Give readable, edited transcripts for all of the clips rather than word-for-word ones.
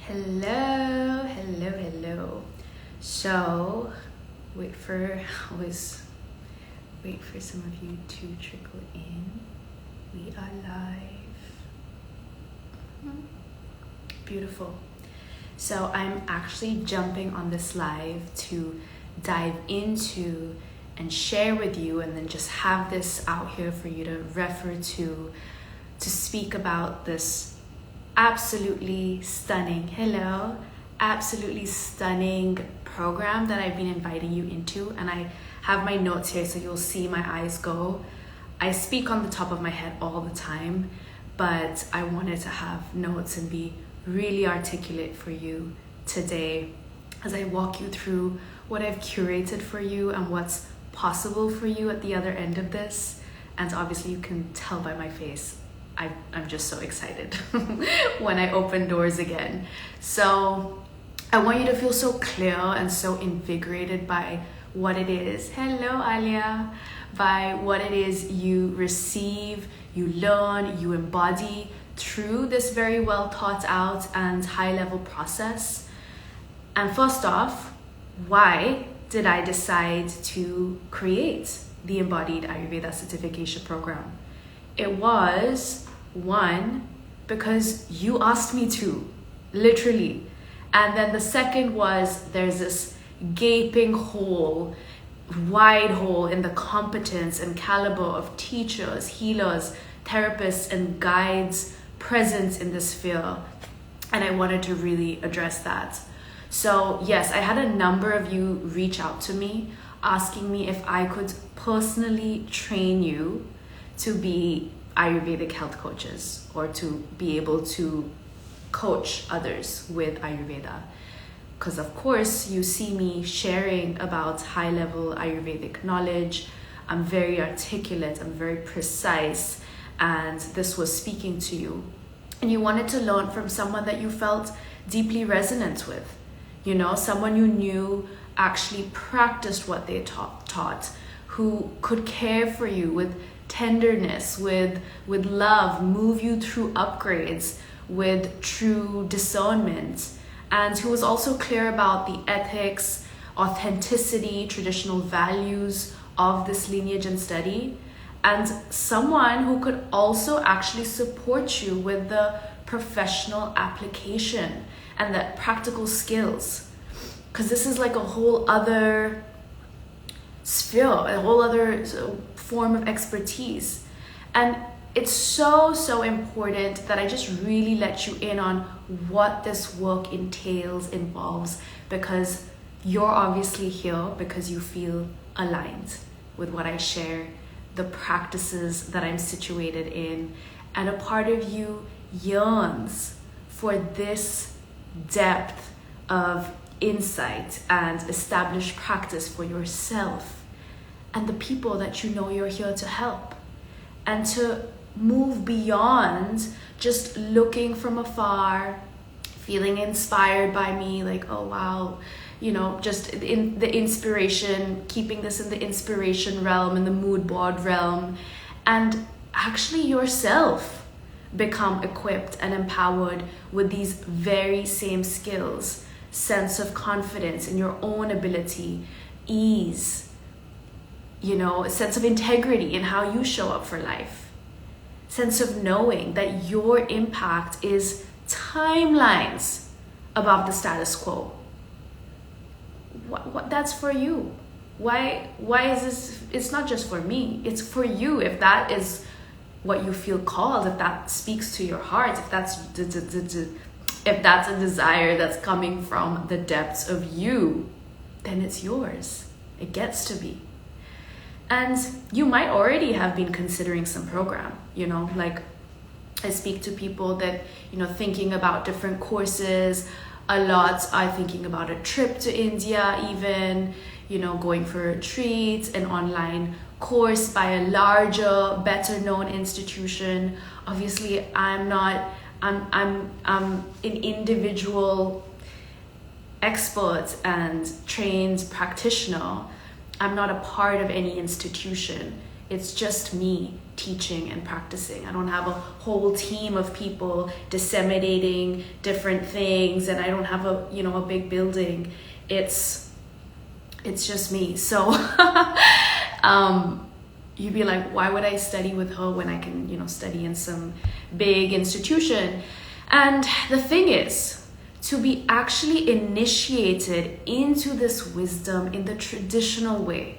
Hello. So, wait for some of you to trickle in. We are live. Beautiful. So I'm actually jumping on this live to dive into and share with you, and then just have this out here for you to refer to speak about this absolutely stunning program that I've been inviting you into. And I have my notes here, so you'll see my eyes go. I speak on the top of my head all the time, but I wanted to have notes and be really articulate for you today as I walk you through what I've curated for you and what's possible for you at the other end of this. And obviously you can tell by my face, I'm just so excited when I open doors again. So I want you to feel so clear and so invigorated by what it is. Hello, Alia. By what it is you receive, you learn, you embody through this very well thought out and high level process. And first off, why did I decide to create the Embodied Ayurveda Certification Program? It was, one, because you asked me to, literally. And then the second was, there's this gaping hole, wide hole in the competence and caliber of teachers, healers, therapists, and guides present in this field. And I wanted to really address that. So yes, I had a number of you reach out to me asking me if I could personally train you to be Ayurvedic health coaches, or to be able to coach others with Ayurveda. Because of course you see me sharing about high level Ayurvedic knowledge. I'm very articulate, I'm very precise, and this was speaking to you. And you wanted to learn from someone that you felt deeply resonant with. You know, someone you knew actually practiced what they taught, who could care for you with tenderness, with love, move you through upgrades with true discernment, and who was also clear about the ethics, authenticity, traditional values of this lineage and study, and someone who could also actually support you with the professional application and the practical skills. Because this is like a whole other sphere, a whole other form of expertise. And it's so important that I just really let you in on what this work involves, because you're obviously here because you feel aligned with what I share, the practices that I'm situated in, and a part of you yearns for this depth of insight and established practice for yourself and the people that you know you're here to help, and to move beyond just looking from afar, feeling inspired by me, like, oh wow, you know, just in the inspiration, keeping this in the inspiration realm, in the mood board realm, and actually yourself become equipped and empowered with these very same skills, sense of confidence in your own ability, ease, you know, a sense of integrity in how you show up for life, sense of knowing that your impact is timelines above the status quo. What that's for you. Why is this? It's not just for me, it's for you. If that is what you feel called, if that speaks to your heart, if that's a desire that's coming from the depths of you, then it's yours. It gets to be. And you might already have been considering some program, you know, like I speak to people that, you know, thinking about different courses. A lot are thinking about a trip to India, even, you know, going for a retreat, an online course by a larger, better known institution. Obviously, I'm an individual expert and trained practitioner. I'm not a part of any institution. It's just me teaching and practicing. I don't have a whole team of people disseminating different things, and I don't have a big building. It's just me. So you'd be like, why would I study with her when I can, study in some big institution? And the thing is, to be actually initiated into this wisdom in the traditional way,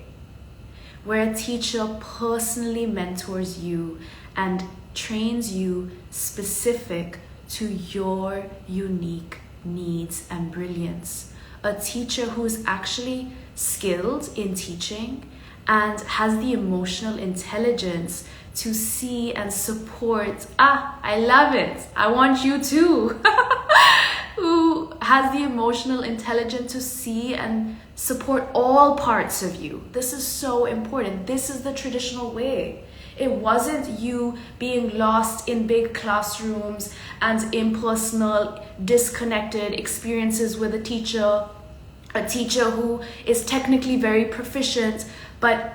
where a teacher personally mentors you and trains you specific to your unique needs and brilliance. A teacher who's actually skilled in teaching and has the emotional intelligence to see and support. I love it. I want you too. Who has the emotional intelligence to see and support all parts of you. This is so important. This is the traditional way. It wasn't you being lost in big classrooms and impersonal, disconnected experiences with a teacher who is technically very proficient, but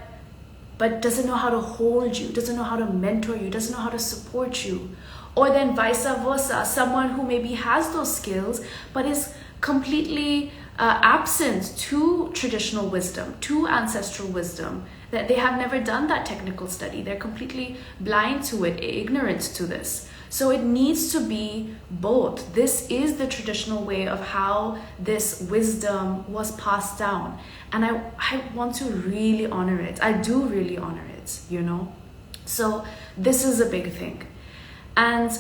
doesn't know how to hold you, doesn't know how to mentor you, doesn't know how to support you. Or then vice versa, someone who maybe has those skills, but is completely absent to traditional wisdom, to ancestral wisdom, that they have never done that technical study. They're completely blind to it, ignorant to this. So it needs to be both. This is the traditional way of how this wisdom was passed down. And I want to really honor it. I do really honor it, So this is a big thing. And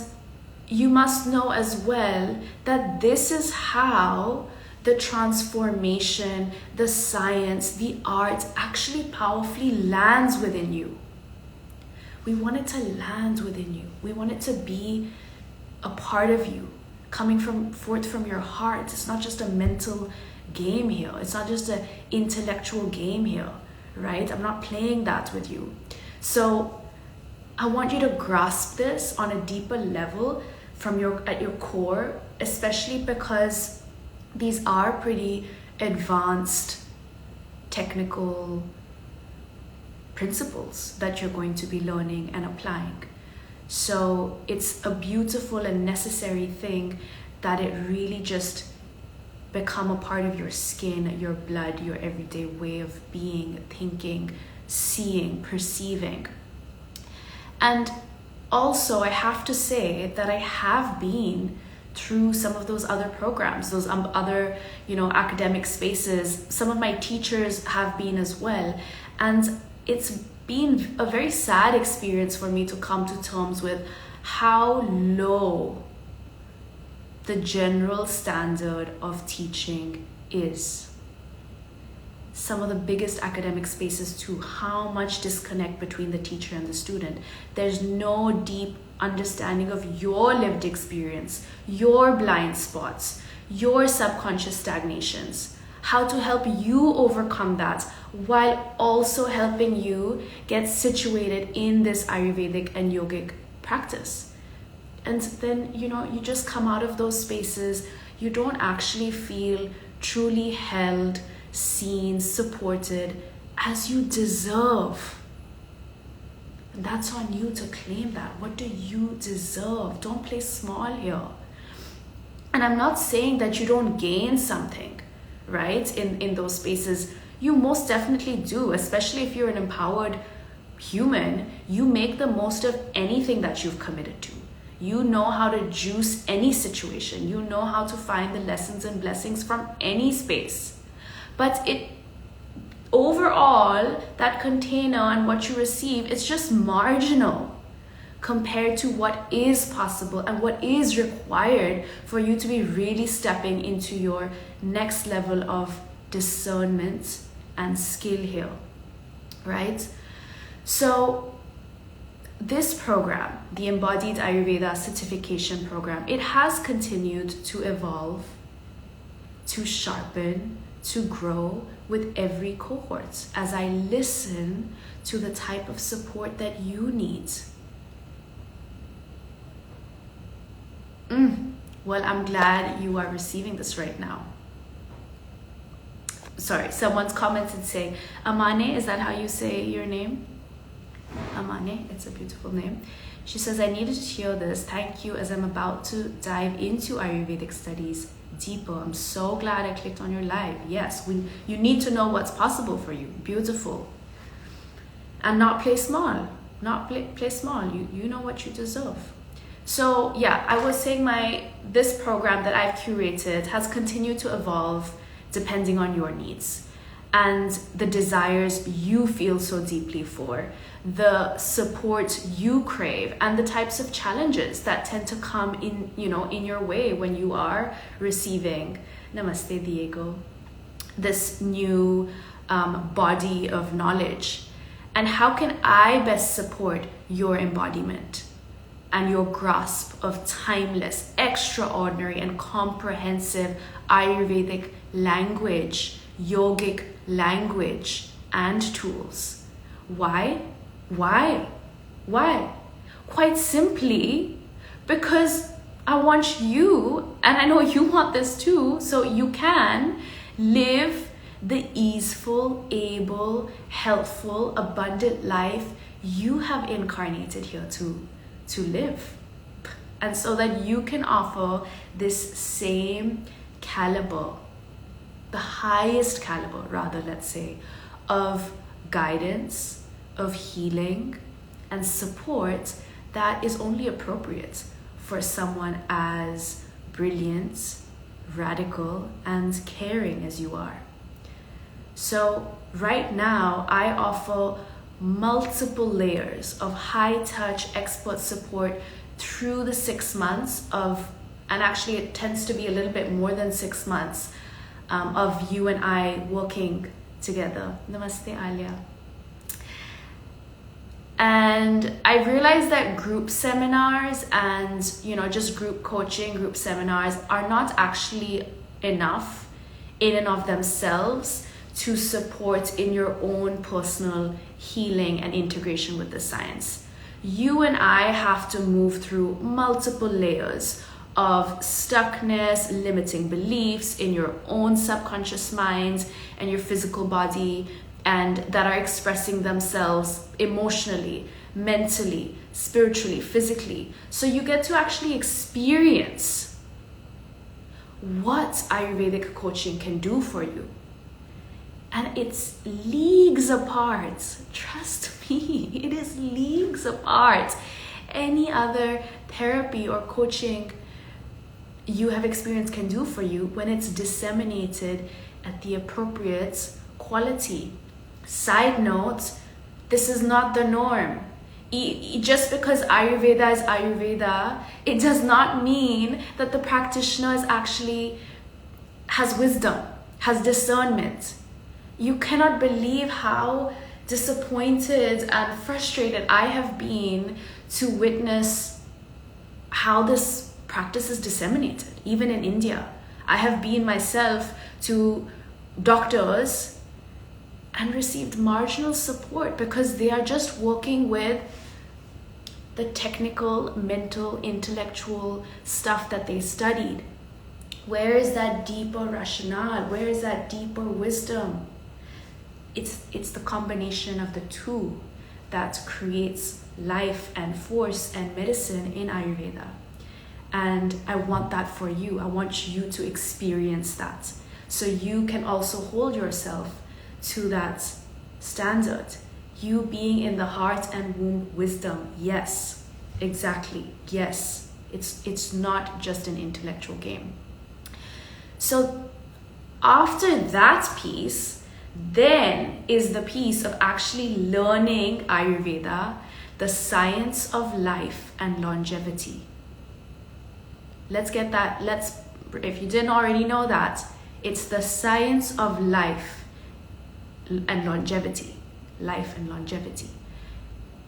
you must know as well that this is how the transformation, the science, the art actually powerfully lands within you. We want it to land within you. We want it to be a part of you, coming forth from your heart. It's not just a mental game here. It's not just an intellectual game here, right? I'm not playing that with you. So I want you to grasp this on a deeper level at your core, especially because these are pretty advanced technical principles that you're going to be learning and applying. So it's a beautiful and necessary thing that it really just become a part of your skin, your blood, your everyday way of being, thinking, seeing, perceiving. And also I have to say that I have been through some of those other programs, those other, academic spaces. Some of my teachers have been as well. And it's been a very sad experience for me to come to terms with how low the general standard of teaching is. Some of the biggest academic spaces too, how much disconnect between the teacher and the student. There's no deep understanding of your lived experience, your blind spots, your subconscious stagnations, how to help you overcome that while also helping you get situated in this Ayurvedic and yogic practice. And then, you just come out of those spaces, you don't actually feel truly held, seen, supported as you deserve. And that's on you to claim that. What do you deserve? Don't play small here. And I'm not saying that you don't gain something, right? In those spaces, you most definitely do, especially if you're an empowered human. You make the most of anything that you've committed to. You know how to juice any situation. You know how to find the lessons and blessings from any space. But overall, that container and what you receive, it's just marginal compared to what is possible and what is required for you to be really stepping into your next level of discernment and skill here, right? So this program, the Embodied Ayurveda Certification Program, it has continued to evolve, to sharpen, to grow with every cohort as I listen to the type of support that you need. Well, I'm glad you are receiving this right now. Sorry, someone's commented saying, Amane, is that how you say your name? Amane, it's a beautiful name. She says, I needed to hear this. Thank you, as I'm about to dive into Ayurvedic studies deeper. I'm so glad I clicked on your live. Yes, you need to know what's possible for you. Beautiful. And not play small. Not play small. You know what you deserve. So yeah, I was saying this program that I've curated has continued to evolve depending on your needs and the desires you feel so deeply for, the support you crave, and the types of challenges that tend to come in your way when you are receiving, Namaste Diego, this new body of knowledge. And how can I best support your embodiment and your grasp of timeless, extraordinary, and comprehensive Ayurvedic language, yogic language, and tools? Why? Quite simply, because I want you, and I know you want this too, so you can live the easeful, able, healthful, abundant life you have incarnated here to live. And so that you can offer this same caliber, the highest caliber rather, let's say, of guidance, of healing and support that is only appropriate for someone as brilliant, radical, and caring as you are. So right now, I offer multiple layers of high-touch expert support through the 6 months of, and actually it tends to be a little bit more than 6 months of you and I working together. Namaste, Alia. And I realized that group seminars and, just group coaching, group seminars are not actually enough in and of themselves to support in your own personal healing and integration with the science. You and I have to move through multiple layers of stuckness, limiting beliefs in your own subconscious mind and your physical body, and that are expressing themselves emotionally, mentally, spiritually, physically. So you get to actually experience what Ayurvedic coaching can do for you. And it's leagues apart. Trust me, it is leagues apart. Any other therapy or coaching you have experienced can do for you when it's disseminated at the appropriate quality. Side note, this is not the norm. Just because Ayurveda is Ayurveda, it does not mean that the practitioner has wisdom, has discernment. You cannot believe how disappointed and frustrated I have been to witness how this practice is disseminated, even in India. I have been myself to doctors and received marginal support because they are just working with the technical, mental, intellectual stuff that they studied. Where is that deeper rationale? Where is that deeper wisdom? It's the combination of the two that creates life and force and medicine in Ayurveda. And I want that for you. I want you to experience that, so you can also hold yourself to that standard. You being in the heart and womb wisdom, yes, exactly, yes. It's not just an intellectual game. So after that piece, then is the piece of actually learning Ayurveda, the science of life and longevity. Let's get that. If you didn't already know that, it's the science of life and longevity. Life and longevity.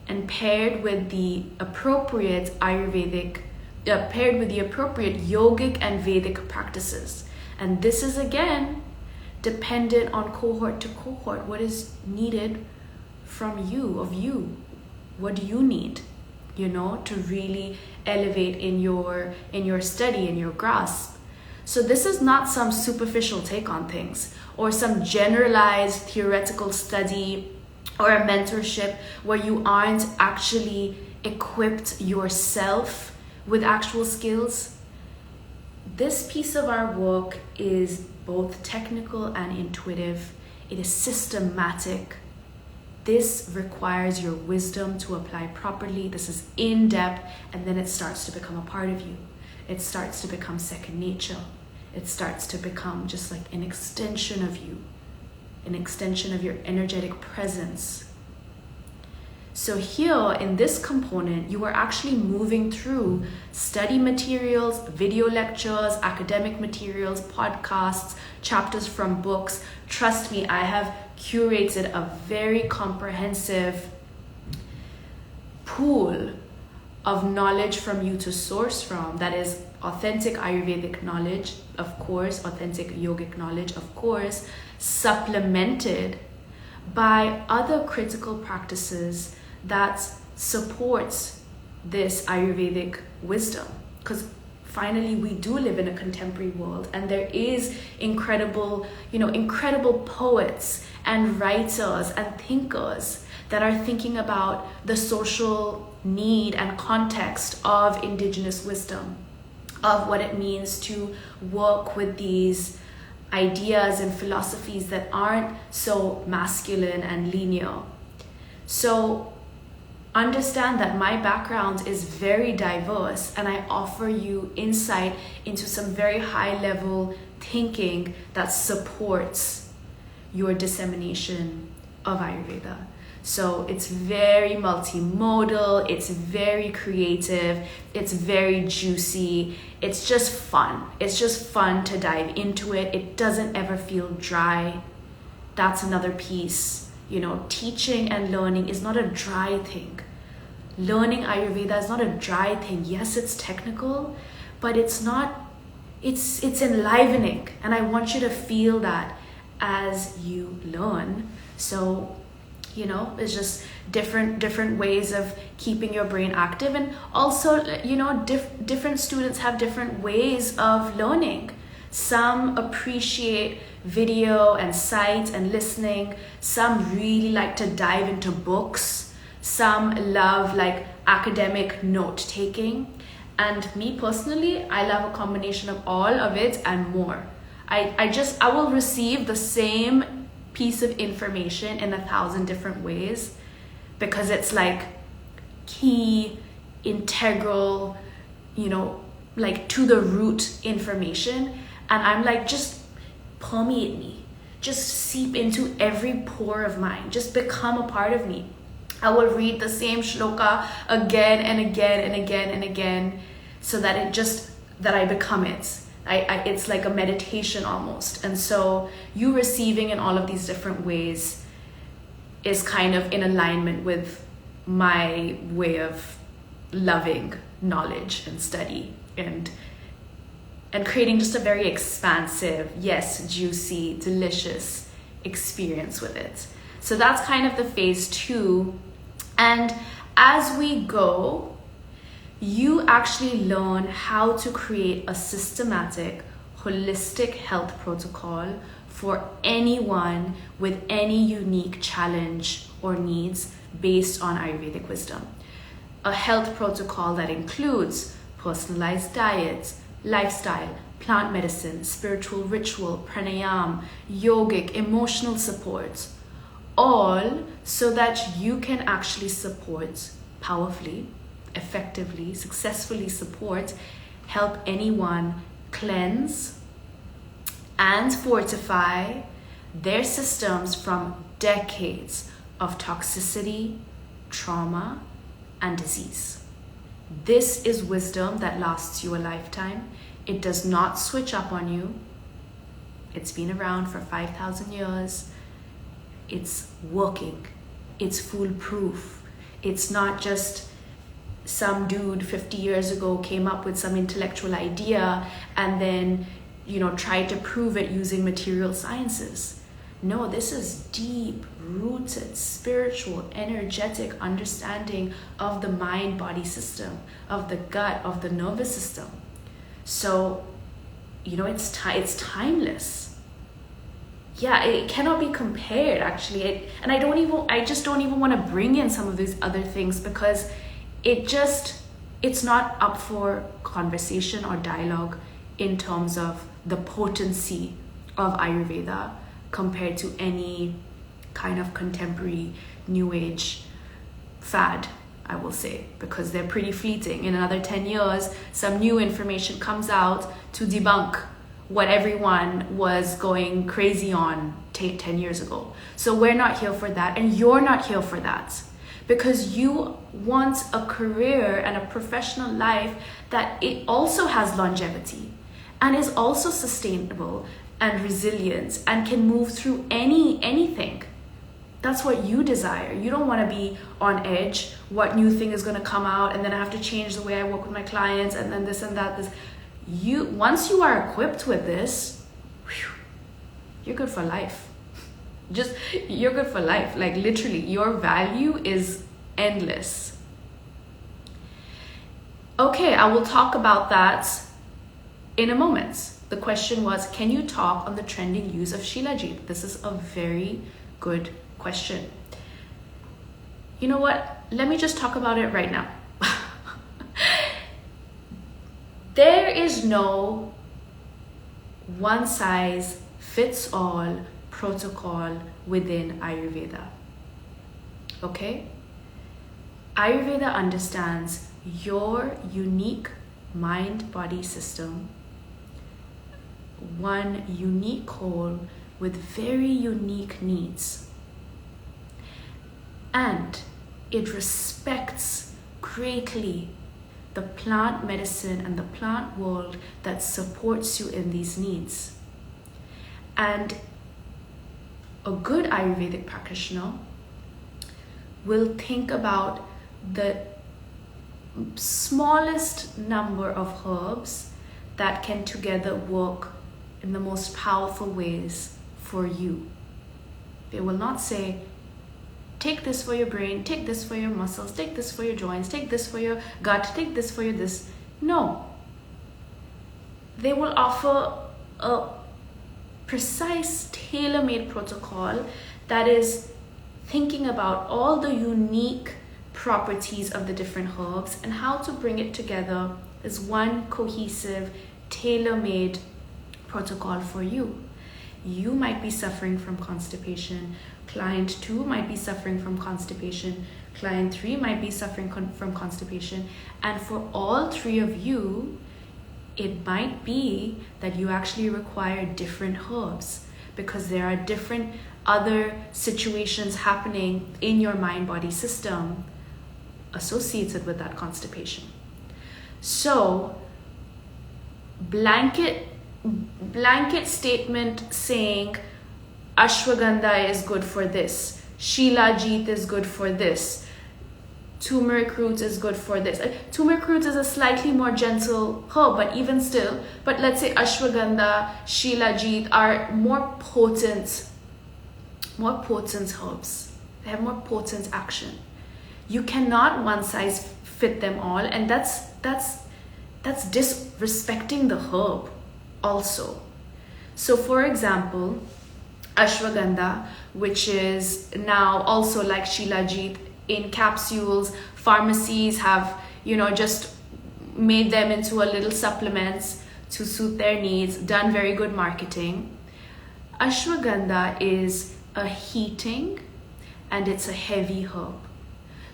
And paired with the appropriate Ayurvedic, paired with the appropriate yogic and Vedic practices. And this is again dependent on cohort to cohort. What is needed from you, of you? What do you need, to really elevate in your study, in your grasp? So this is not some superficial take on things or some generalized theoretical study or a mentorship where you aren't actually equipped yourself with actual skills. This piece of our work is both technical and intuitive. It is systematic. This requires your wisdom to apply properly. This is in depth, and then it starts to become a part of you. It starts to become second nature. It starts to become just like an extension of you, an extension of your energetic presence. So here in this component, you are actually moving through study materials, video lectures, academic materials, podcasts, chapters from books. Trust me, I have curated a very comprehensive pool of knowledge from you to source from. That is authentic Ayurvedic knowledge, of course, authentic yogic knowledge, of course, supplemented by other critical practices that supports this Ayurvedic wisdom. Because finally we do live in a contemporary world, and there is incredible poets and writers and thinkers that are thinking about the social need and context of indigenous wisdom, of what it means to work with these ideas and philosophies that aren't so masculine and linear. So understand that my background is very diverse, and I offer you insight into some very high level thinking that supports your dissemination of Ayurveda. So it's very multimodal, it's very creative, it's very juicy, it's just fun. It's just fun to dive into it. It doesn't ever feel dry. That's another piece. Teaching and learning is not a dry thing. Learning Ayurveda is not a dry thing. Yes, it's technical, but it's enlivening. And I want you to feel that as you learn. So, it's just different ways of keeping your brain active. And also, different students have different ways of learning. Some appreciate video and sight and listening. Some really like to dive into books. Some love like academic note taking. And me personally, I love a combination of all of it and more. I will receive the same piece of information in 1,000 different ways, because it's like key, integral, like to the root information. And I'm like, just permeate me, just seep into every pore of mine, just become a part of me. I will read the same shloka again and again and again and again, so that I become it. It's like a meditation almost. And so you receiving in all of these different ways is kind of in alignment with my way of loving knowledge and study, and creating just a very expansive, yes, juicy, delicious experience with it. So that's kind of the phase 2. And as we go, you actually learn how to create a systematic, holistic health protocol for anyone with any unique challenge or needs based on Ayurvedic wisdom. A health protocol that includes personalized diet, lifestyle, plant medicine, spiritual ritual, pranayam, yogic, emotional support, all so that you can actually support powerfully, effectively, successfully help anyone cleanse and fortify their systems from decades of toxicity, trauma, and disease. This is wisdom that lasts you a lifetime. It does not switch up on you. It's been around for 5,000 years. It's working. It's foolproof. It's not just some dude 50 years ago came up with some intellectual idea and then, tried to prove it using material sciences. No, this is deep rooted, spiritual, energetic understanding of the mind-body system, of the gut, of the nervous system. So, it's timeless. yeah, it cannot be compared actually. I just don't even want to bring in some of these other things because it's not up for conversation or dialogue in terms of the potency of Ayurveda compared to any kind of contemporary new age fad, I will say, because they're pretty fleeting. In another 10 years, some new information comes out to debunk what everyone was going crazy on 10 years ago. So we're not here for that, and you're not here for that, because you want a career and a professional life that it also has longevity and is also sustainable and resilient and can move through anything. That's what you desire. You don't want to be on edge. What new thing is going to come out, and then I have to change the way I work with my clients, and then this and that. Once you are equipped with this, you're good for life. You're good for life. Like literally, your value is endless. Okay, I will talk about that in a moment. The question was, can you talk on the trending use of Shilajit? This is a very good question. You know what? Let me just talk about it right now. There is no one size fits all protocol within Ayurveda. Okay? Ayurveda understands your unique mind-body system, one unique whole with very unique needs. And it respects greatly the plant medicine and the plant world that supports you in these needs. And a good Ayurvedic practitioner will think about the smallest number of herbs that can together work in the most powerful ways for you. They will not say, take this for your brain, take this for your muscles, take this for your joints, take this for your gut, take this for your this. No. They will offer a precise, tailor-made protocol that is thinking about all the unique properties of the different herbs and how to bring it together as one cohesive, tailor-made protocol for you. You might be suffering from constipation. Client 2 might be suffering from constipation. Client 3 might be suffering from constipation. And for all three of you, it might be that you actually require different herbs because there are different other situations happening in your mind-body system associated with that constipation. So, blanket statement saying ashwagandha is good for this, shilajit is good for this, turmeric root is good for this. Turmeric root is a slightly more gentle herb, but even still, but let's say ashwagandha, shilajit are more potent herbs. They have more potent action. You cannot one size fit them all, and that's disrespecting the herb also. So for example, ashwagandha, which is now also like shilajit in capsules, pharmacies have just made them into a little supplements to suit their needs, done very good marketing. Ashwagandha is a heating and it's a heavy herb.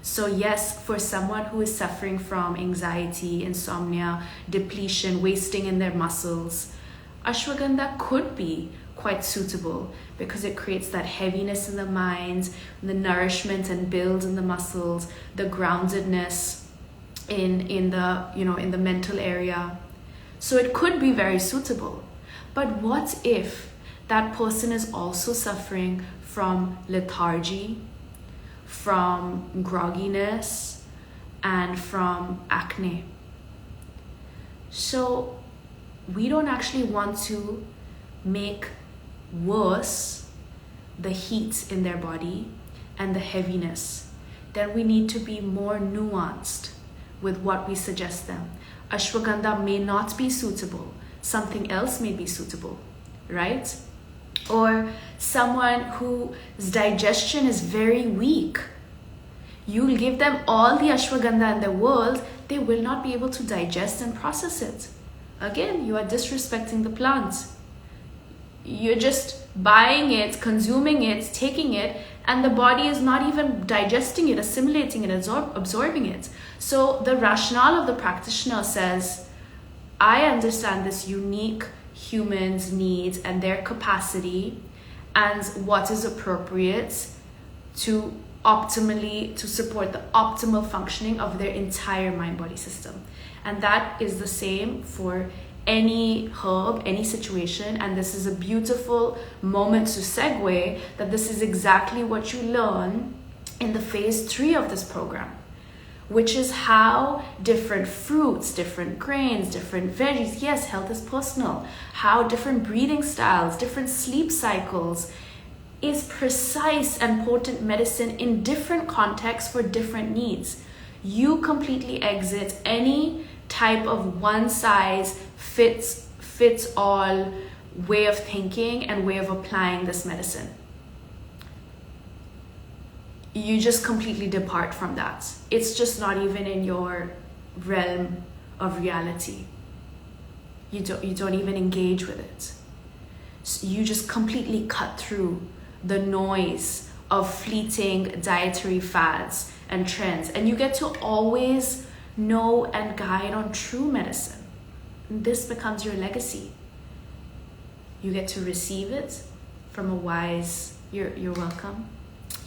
So yes, for someone who is suffering from anxiety, insomnia, depletion, wasting in their muscles, ashwagandha could be quite suitable because it creates that heaviness in the mind, the nourishment and build in the muscles, the groundedness in the mental area. So it could be very suitable. But what if that person is also suffering from lethargy, from grogginess, and from acne? So we don't actually want to make worse the heat in their body and the heaviness. Then we need to be more nuanced with what we suggest them. Ashwagandha may not be suitable. Something else may be suitable, right? or someone whose digestion is very weak. You will give them all the ashwagandha in the world, they will not be able to digest and process it. Again, you are disrespecting the plant. You're just buying it, consuming it, taking it, and the body is not even digesting it, assimilating it, absorbing it. So the rationale of the practitioner says, I understand this unique human's needs and their capacity and what is appropriate to support the optimal functioning of their entire mind-body system. And that is the same for any herb, any situation. And this is a beautiful moment to segue that this is exactly what you learn in the phase 3 of this program, which is how different fruits, different grains, different veggies, yes, health is personal, how different breathing styles, different sleep cycles is precise and potent medicine in different contexts for different needs. You completely exit any type of one size fits all way of thinking and way of applying this medicine. You just completely depart from that. It's just not even in your realm of reality. You don't even engage with it. So you just completely cut through the noise of fleeting dietary fads and trends, and you get to always know and guide on true medicine. This becomes your legacy. You get to receive it from a wise, you're welcome.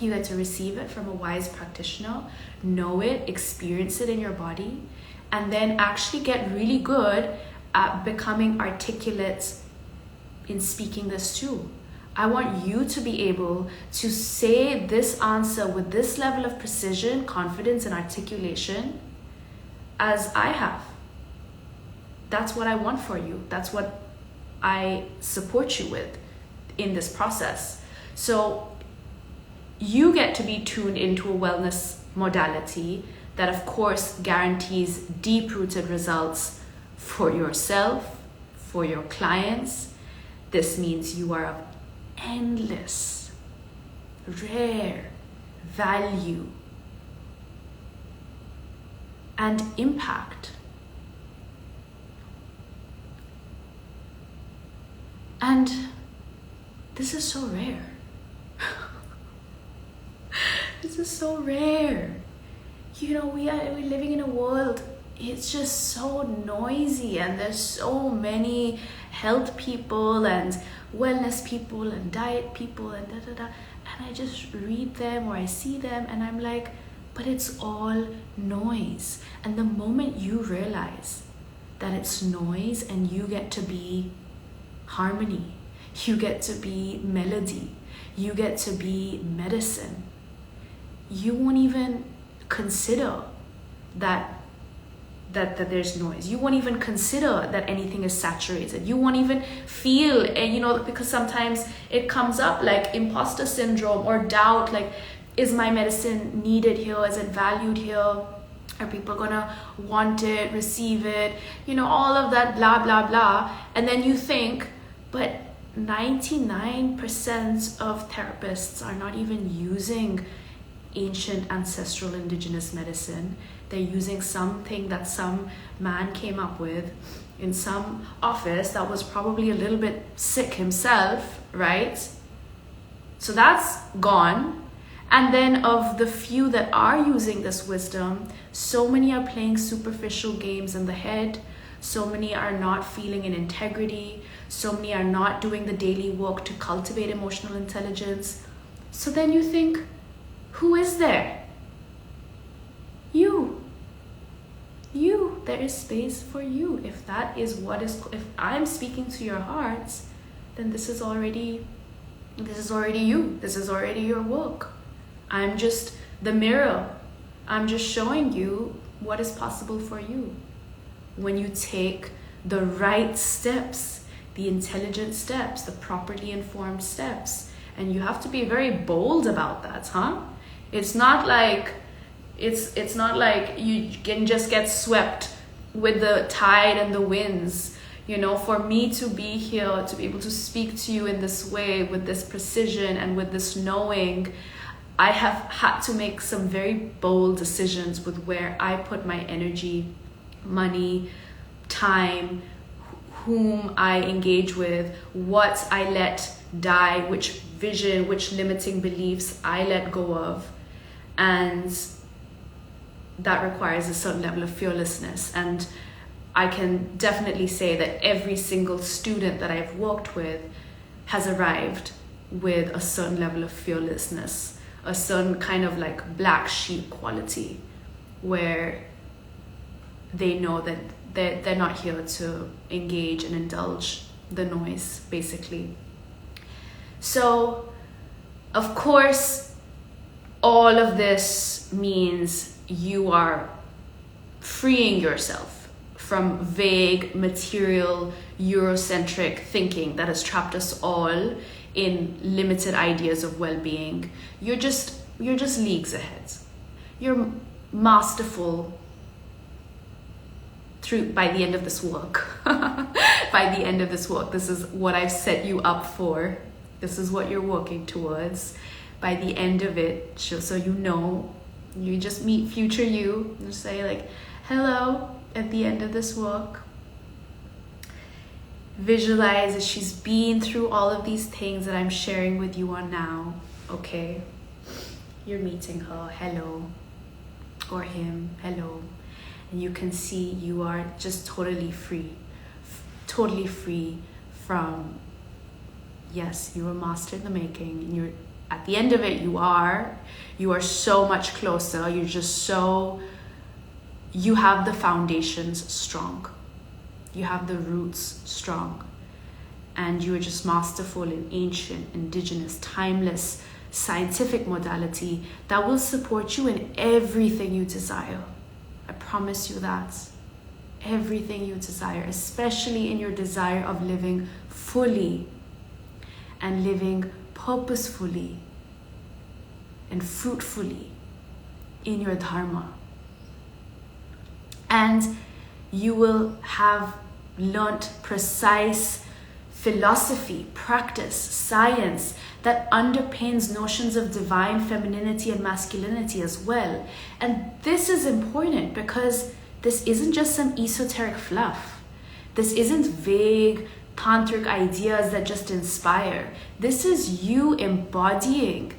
You get to receive it from a wise practitioner, know it, experience it in your body, and then actually get really good at becoming articulate in speaking this too. I want you to be able to say this answer with this level of precision, confidence, and articulation as I have. That's what I want for you. That's what I support you with in this process. So you get to be tuned into a wellness modality that, of course, guarantees deep-rooted results for yourself, for your clients. This means you are of endless, rare value and impact. And this is so rare. This is so rare. You know, we're living in a world, it's just so noisy, and there's so many health people and wellness people and diet people and and I just read them or I see them and I'm like, but it's all noise. And the moment you realize that it's noise and you get to be harmony, you get to be melody, you get to be medicine, you won't even consider that there's noise. You won't even consider that anything is saturated. You won't even feel, because sometimes it comes up like imposter syndrome or doubt, like, is my medicine needed here? Is it valued here? Are people gonna want it, receive it? All of that blah, blah, blah. And then you think, but 99% of therapists are not even using ancient ancestral indigenous medicine. They're using something that some man came up with in some office that was probably a little bit sick himself, right? So that's gone. And then of the few that are using this wisdom, so many are playing superficial games in the head. So many are not feeling in integrity. So many are not doing the daily work to cultivate emotional intelligence. So then you think, who is there? You. There is space for you. If if I'm speaking to your hearts, then this is already you. This is already your work. I'm just the mirror. I'm just showing you what is possible for you when you take the right steps, the intelligent steps, the properly informed steps. And you have to be very bold about that, huh? It's not like you can just get swept with the tide and the winds. For me to be here, to be able to speak to you in this way, with this precision and with this knowing, I have had to make some very bold decisions with where I put my energy, money, time, whom I engage with, what I let die, which vision, which limiting beliefs I let go of. And that requires a certain level of fearlessness. And I can definitely say that every single student that I've worked with has arrived with a certain level of fearlessness, a certain kind of like black sheep quality, where they know that they're not here to engage and indulge the noise, basically. So, of course, all of this means you are freeing yourself from vague, material, Eurocentric thinking that has trapped us all in limited ideas of well-being. You're just leagues ahead. You're masterful by the end of this work. By the end of this work, this is what I've set you up for. This is what you're working towards. By the end of it, so you just meet future you and say like, hello, at the end of this work. Visualize that she's been through all of these things that I'm sharing with you on now. Okay, you're meeting her, hello, or him, hello. And you can see you are just totally free from, yes, you're a master in the making, and you're at the end of it, you are so much closer. You have the foundations strong. You have the roots strong. And you are just masterful in ancient, indigenous, timeless, scientific modality that will support you in everything you desire. I promise you that. Everything you desire, especially in your desire of living fully and living purposefully and fruitfully in your dharma. And you will have learnt precise philosophy, practice, science that underpins notions of divine femininity and masculinity as well. And this is important because this isn't just some esoteric fluff. This isn't vague tantric ideas that just inspire. This is you embodying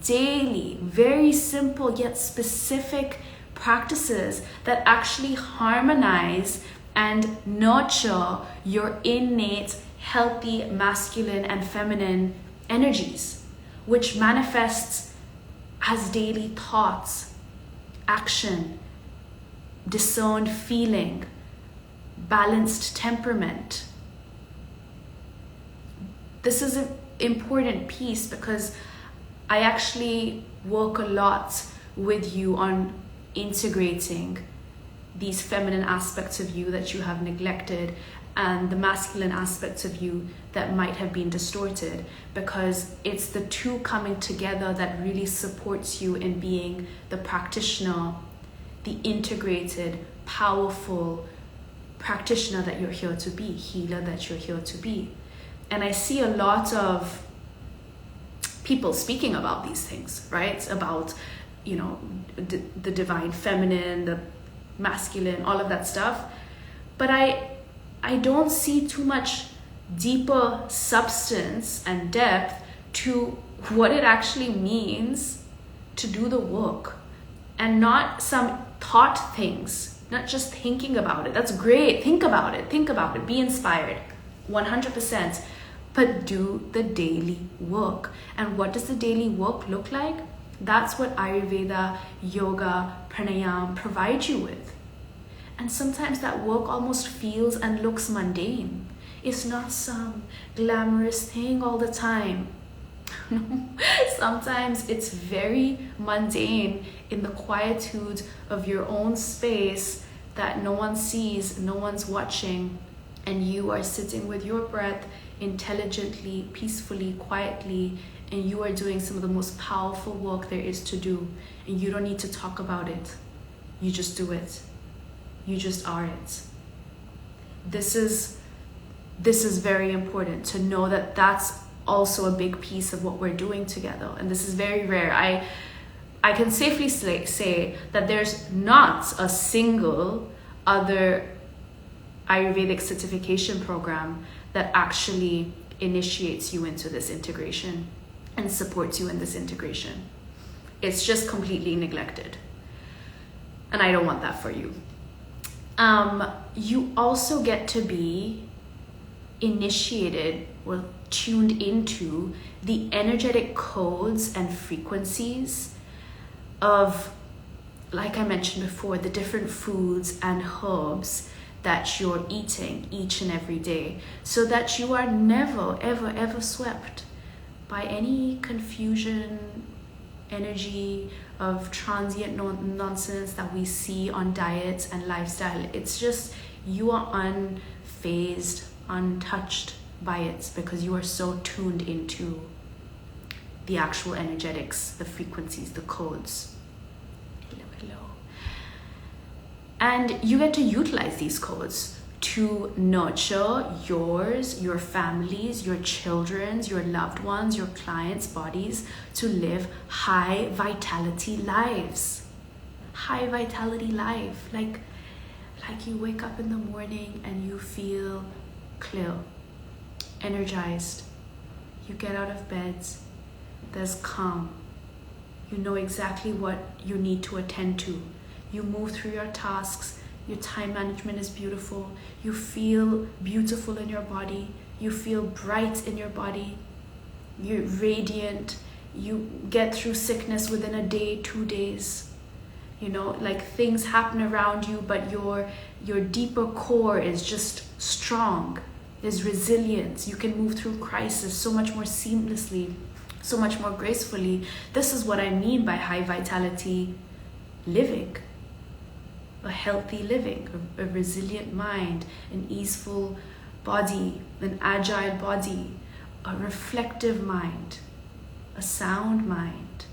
daily, very simple yet specific practices that actually harmonize and nurture your innate, healthy, masculine and feminine energies, which manifests as daily thoughts, action, discerned feeling, balanced temperament. This is an important piece because I actually work a lot with you on integrating these feminine aspects of you that you have neglected and the masculine aspects of you that might have been distorted, because it's the two coming together that really supports you in being the practitioner, the integrated, powerful practitioner that you're here to be, healer that you're here to be. And I see a lot of people speaking about these things, right? About, the divine feminine, the masculine, all of that stuff. But I don't see too much deeper substance and depth to what it actually means to do the work, and not some thought things, not just thinking about it. That's great. Think about it. Be inspired, 100%. But do the daily work. And what does the daily work look like? That's what Ayurveda, yoga, pranayam provide you with. And sometimes that work almost feels and looks mundane. It's not some glamorous thing all the time. Sometimes it's very mundane in the quietude of your own space that no one sees, no one's watching, and you are sitting with your breath intelligently, peacefully, quietly, and you are doing some of the most powerful work there is to do. And you don't need to talk about it. You just do it. You just are it. This is this is very important to know that that's also a big piece of what we're doing together. And this is very rare. I can safely say that there's not a single other Ayurvedic certification program that actually initiates you into this integration and supports you in this integration. It's just completely neglected. And I don't want that for you. You also get to be initiated or tuned into the energetic codes and frequencies of, like I mentioned before, the different foods and herbs that you're eating each and every day, so that you are never, ever, ever swept by any confusion, energy of transient nonsense that we see on diets and lifestyle. It's just, you are unfazed, untouched by it, because you are so tuned into the actual energetics, the frequencies, the codes. Hello. And you get to utilize these codes to nurture yours, your families, your children's, your loved ones, your clients' bodies to live high vitality lives. High vitality life. Like you wake up in the morning and you feel clear, energized. You get out of bed, there's calm. You know exactly what you need to attend to. You move through your tasks. Your time management is beautiful. You feel beautiful in your body. You feel bright in your body. You're radiant. You get through sickness within a day, 2 days. You know, like things happen around you, but your deeper core is just strong. There's resilience. You can move through crisis so much more seamlessly, so much more gracefully. This is what I mean by high vitality living. A healthy living, a resilient mind, an easeful body, an agile body, a reflective mind, a sound mind.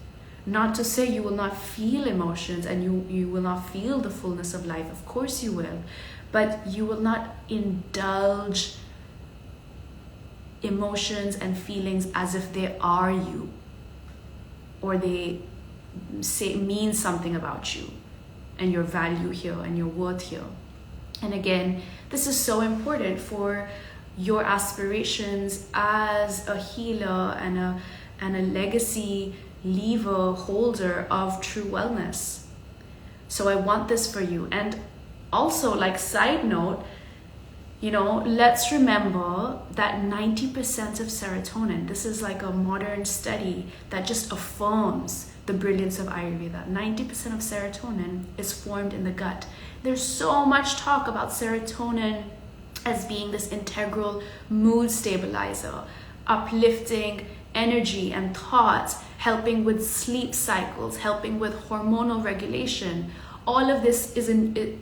Not to say you will not feel emotions and you will not feel the fullness of life. Of course you will. But you will not indulge emotions and feelings as if they are you, or they mean something about you and your value here and your worth here. And again, this is so important for your aspirations as a healer and a legacy lever holder of true wellness. So I want this for you. And also, like, side note, you know, let's remember that 90% of serotonin, this is like a modern study that just affirms the brilliance of Ayurveda. 90% of serotonin is formed in the gut. There's so much talk about serotonin as being this integral mood stabilizer, uplifting energy and thoughts, helping with sleep cycles, helping with hormonal regulation. All of this is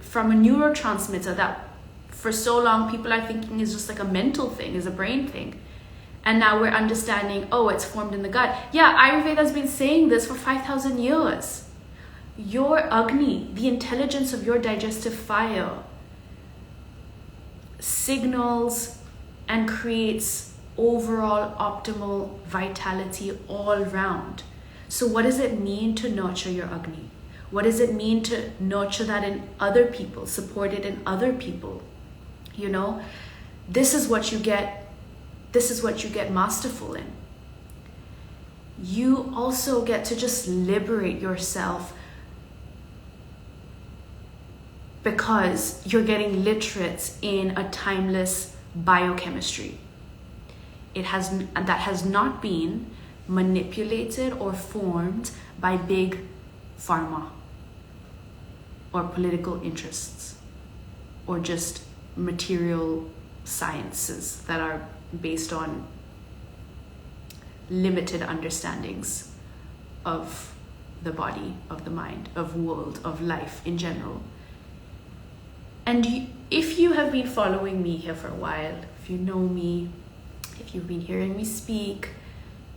from a neurotransmitter that for so long people are thinking is just like a mental thing, is a brain thing. And now we're understanding, oh, it's formed in the gut. Yeah, Ayurveda has been saying this for 5,000 years. Your Agni, the intelligence of your digestive fire, signals and creates overall optimal vitality all round. So what does it mean to nurture your Agni? What does it mean to nurture that in other people, support it in other people? You know, this is what you get masterful in. You also get to just liberate yourself because you're getting literate in a timeless biochemistry. That has not been manipulated or formed by big pharma or political interests or just material sciences that are based on limited understandings of the body, of the mind, of world, of life in general. And if you have been following me here for a while, if you know me, if you've been hearing me speak,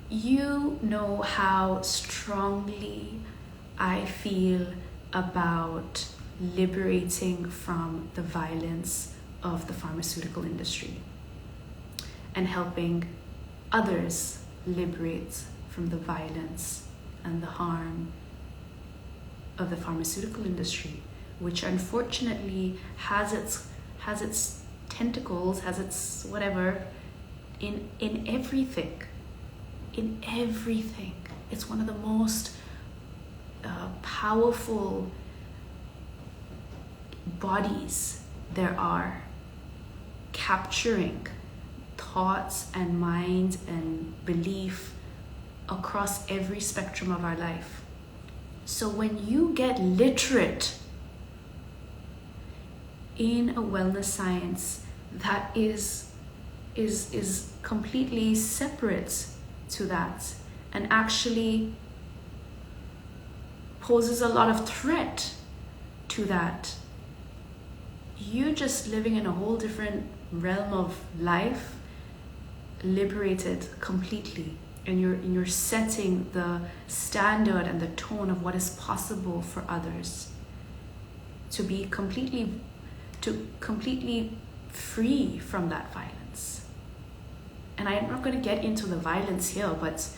you know how strongly I feel about liberating from the violence of the pharmaceutical industry. and helping others liberate from the violence and the harm of the pharmaceutical industry, which unfortunately has its tentacles, has its whatever in everything. In everything. It's one of the most powerful bodies there are, capturing thoughts and minds and belief across every spectrum of our life. So when you get literate in a wellness science that is completely separate to that and actually poses a lot of threat to that, you're just living in a whole different realm of life, liberated completely, and you're setting the standard and the tone of what is possible for others to be completely free from that violence. And I'm not going to get into the violence here, but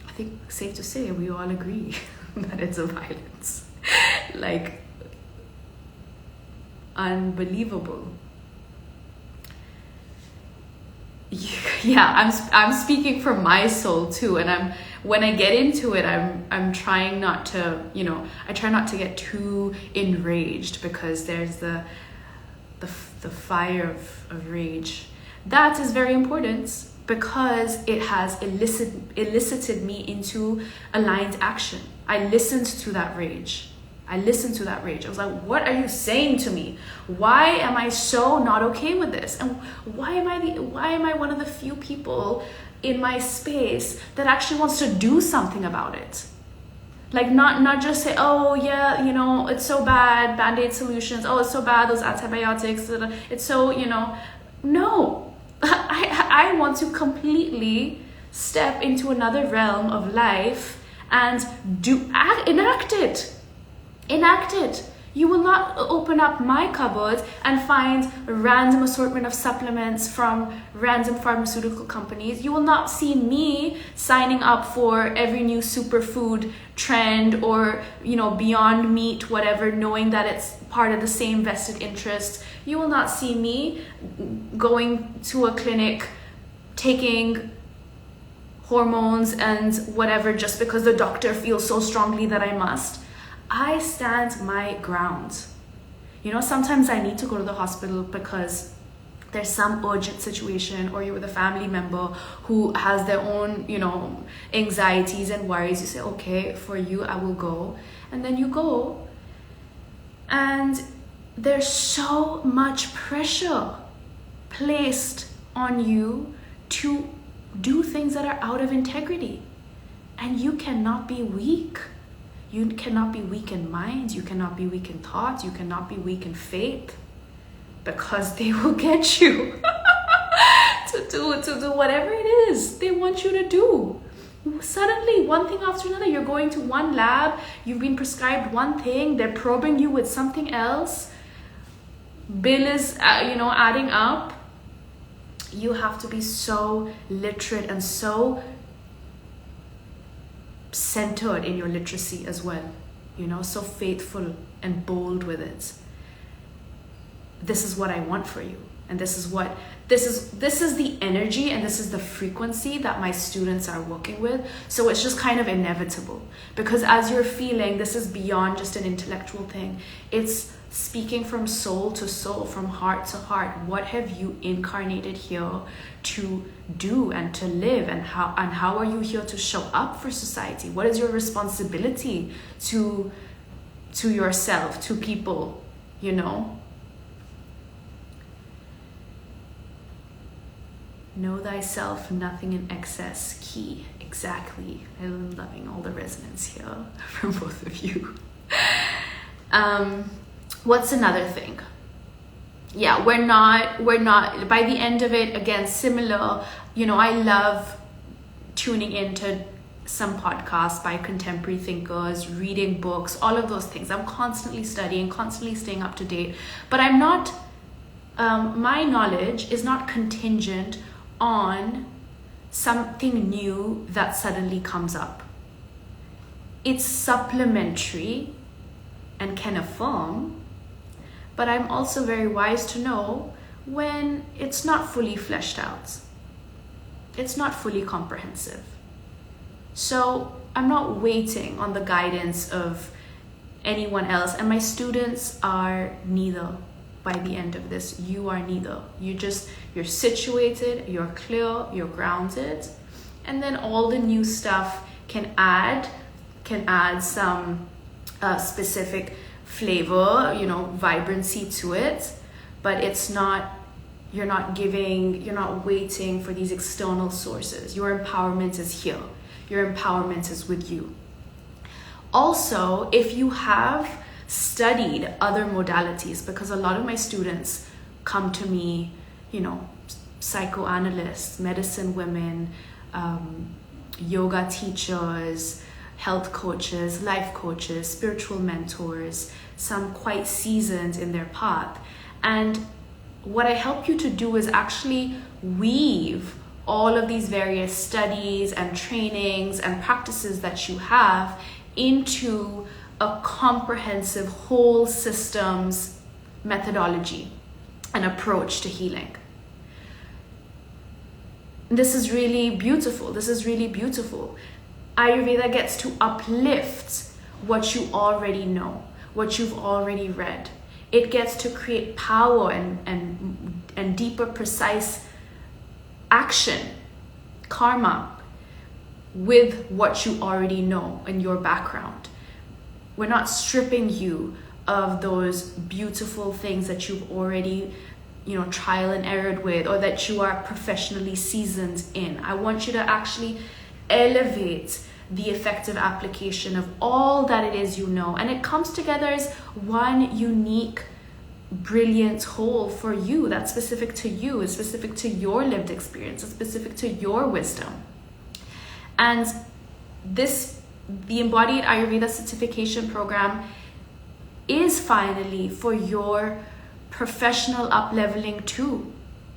I think safe to say we all agree that it's a violence. Like, unbelievable. Yeah, I'm speaking from my soul too, and when I get into it, I'm trying not to, I try not to get too enraged, because there's the fire of rage. That is very important, because it has elicited me into aligned action. I listened to that rage. I was like, what are you saying to me? Why am I so not okay with this? And why am I one of the few people in my space that actually wants to do something about it? Like, not just say, oh yeah, it's so bad, band-aid solutions, oh it's so bad, those antibiotics, it's so, no. I want to completely step into another realm of life and enact it. You will not open up my cupboard and find a random assortment of supplements from random pharmaceutical companies. You will not see me signing up for every new superfood trend or, Beyond Meat, whatever, knowing that it's part of the same vested interest. You will not see me going to a clinic, taking hormones and whatever just because the doctor feels so strongly that I must. I stand my ground. Sometimes I need to go to the hospital because there's some urgent situation, or you're with a family member who has their own, anxieties and worries. You say, okay, for you, I will go. And then you go. And there's so much pressure placed on you to do things that are out of integrity. And you cannot be weak. You cannot be weak in mind. You cannot be weak in thoughts. You cannot be weak in faith, because they will get you to do whatever it is they want you to do. Suddenly, one thing after another, you're going to one lab, you've been prescribed one thing, they're probing you with something else. Bill is, adding up. You have to be so literate and so centered in your literacy as well, so faithful and bold with it. This is what I want for you, and this is the energy, and this is the frequency that my students are working with. So it's just kind of inevitable, because as you're feeling, this is beyond just an intellectual thing. It's speaking from soul to soul, from heart to heart. What have you incarnated here to do and to live, and how are you here to show up for society? What is your responsibility to yourself, to people, Know thyself, nothing in excess. Key. Exactly. I'm loving all the resonance here from both of you. What's another thing? Yeah, we're not, by the end of it, again, similar, I love tuning into some podcasts by contemporary thinkers, reading books, all of those things. I'm constantly studying, constantly staying up to date, but I'm not my knowledge is not contingent on something new that suddenly comes up. It's supplementary and can affirm, but I'm also very wise to know when it's not fully fleshed out. It's not fully comprehensive. So I'm not waiting on the guidance of anyone else, and my students are neither. By the end of this, you are neither. You're situated, you're clear, you're grounded, and then all the new stuff can add some specific flavor, vibrancy to it, but you're not waiting for these external sources. Your empowerment is here. Your empowerment is with you. Also, if you have studied other modalities, because a lot of my students come to me, psychoanalysts, medicine women, yoga teachers, health coaches, life coaches, spiritual mentors, some quite seasoned in their path. And what I help you to do is actually weave all of these various studies and trainings and practices that you have into a comprehensive whole systems methodology and approach to healing. This is really beautiful. Ayurveda gets to uplift what you already know, what you've already read. It gets to create power and deeper, precise action, karma, with what you already know in your background. We're not stripping you of those beautiful things that you've already, trial and errored with, or that you are professionally seasoned in. I want you to actually elevate the effective application of all that it is and it comes together as one unique, brilliant whole for you that's specific to you, is specific to your lived experience, is specific to your wisdom. And the Embodied Ayurveda Certification Program is finally for your professional up-leveling too,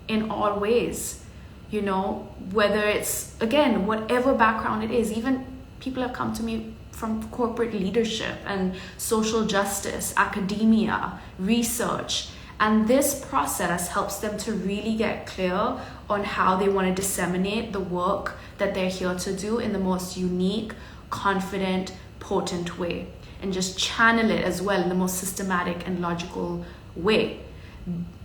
in all ways. Whether it's, again, whatever background it is. Even people have come to me from corporate leadership and social justice, academia, research. And this process helps them to really get clear on how they want to disseminate the work that they're here to do in the most unique, confident, potent way, and just channel it as well in the most systematic and logical way.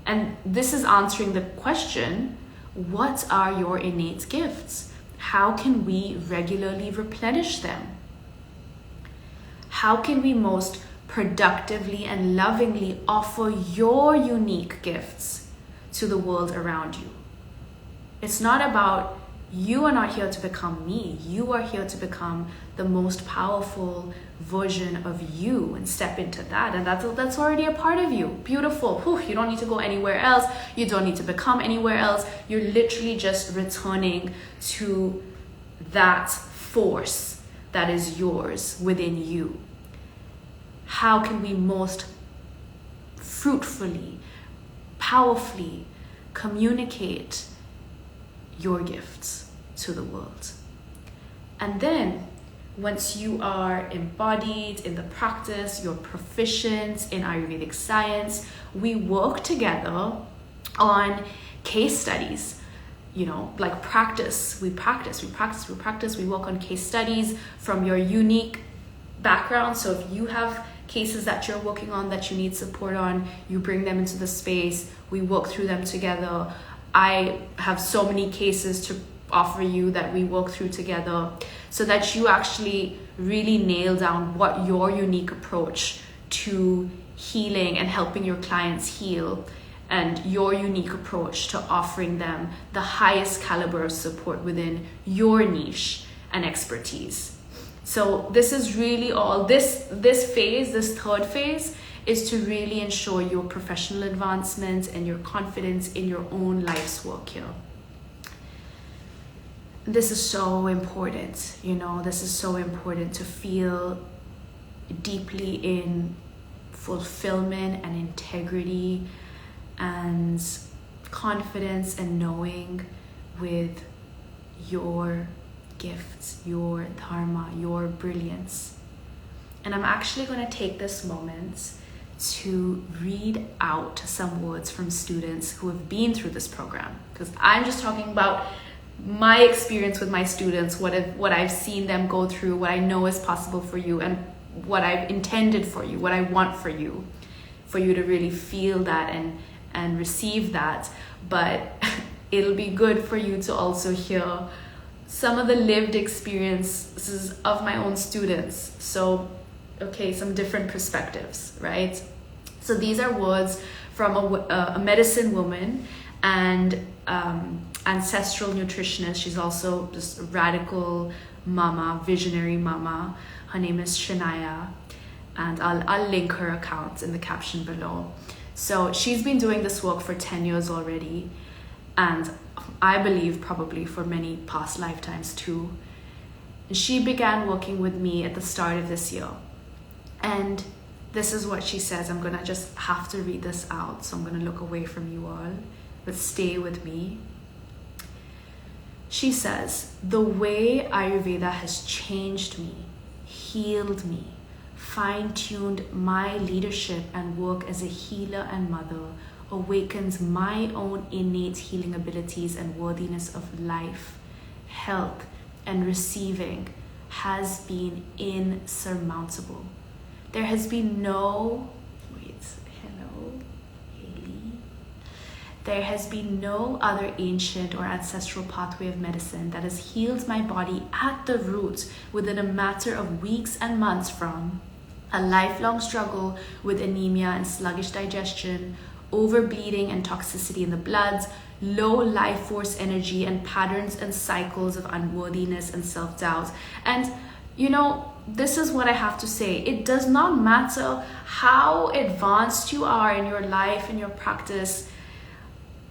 And this is answering the question, what are your innate gifts? How can we regularly replenish them? How can we most productively and lovingly offer your unique gifts to the world around you? It's not about, you are not here to become me. You are here to become the most powerful version of you and step into that. And that's already a part of you. Beautiful. Whew, you don't need to go anywhere else. You don't need to become anywhere else. You're literally just returning to that force that is yours within you. How can we most fruitfully, powerfully communicate your gifts to the world? And then once you are embodied in the practice, you're proficient in Ayurvedic science, we work together on case studies, like practice. We work on case studies from your unique background. So if you have cases that you're working on that you need support on, you bring them into the space, we work through them together. I have so many cases to offer you that we work through together, so that you actually really nail down what your unique approach to healing and helping your clients heal, and your unique approach to offering them the highest caliber of support within your niche and expertise. So this is really all, this third phase is to really ensure your professional advancement and your confidence in your own life's work here. This is so important, this is so important to feel deeply in fulfillment and integrity and confidence and knowing with your gifts, your dharma, your brilliance. And I'm actually going to take this moment to read out some words from students who have been through this program, because I'm just talking about my experience with my students, what I've seen them go through, what I know is possible for you, and what I've intended for you, what I want for you to really feel that and receive that. But it'll be good for you to also hear some of the lived experiences of my own students. So, okay, some different perspectives, right? So these are words from a medicine woman and ancestral nutritionist. She's also just a radical mama, visionary mama. Her name is Shania, and I'll link her account in the caption below. So she's been doing this work for 10 years already, and I believe probably for many past lifetimes too. She began working with me at the start of this year, and this is what she says. I'm gonna just have to read this out, so I'm gonna look away from you all, but stay with me. She says, "The way Ayurveda has changed me, healed me, fine-tuned my leadership and work as a healer and mother, awakens my own innate healing abilities and worthiness of life, health, and receiving has been insurmountable. There has been no, there has been no other ancient or ancestral pathway of medicine that has healed my body at the root within a matter of weeks and months from a lifelong struggle with anemia and sluggish digestion, overbleeding and toxicity in the blood, low life force energy, and patterns and cycles of unworthiness and self-doubt." And you know, this is what I have to say. It does not matter how advanced you are in your life, in your practice.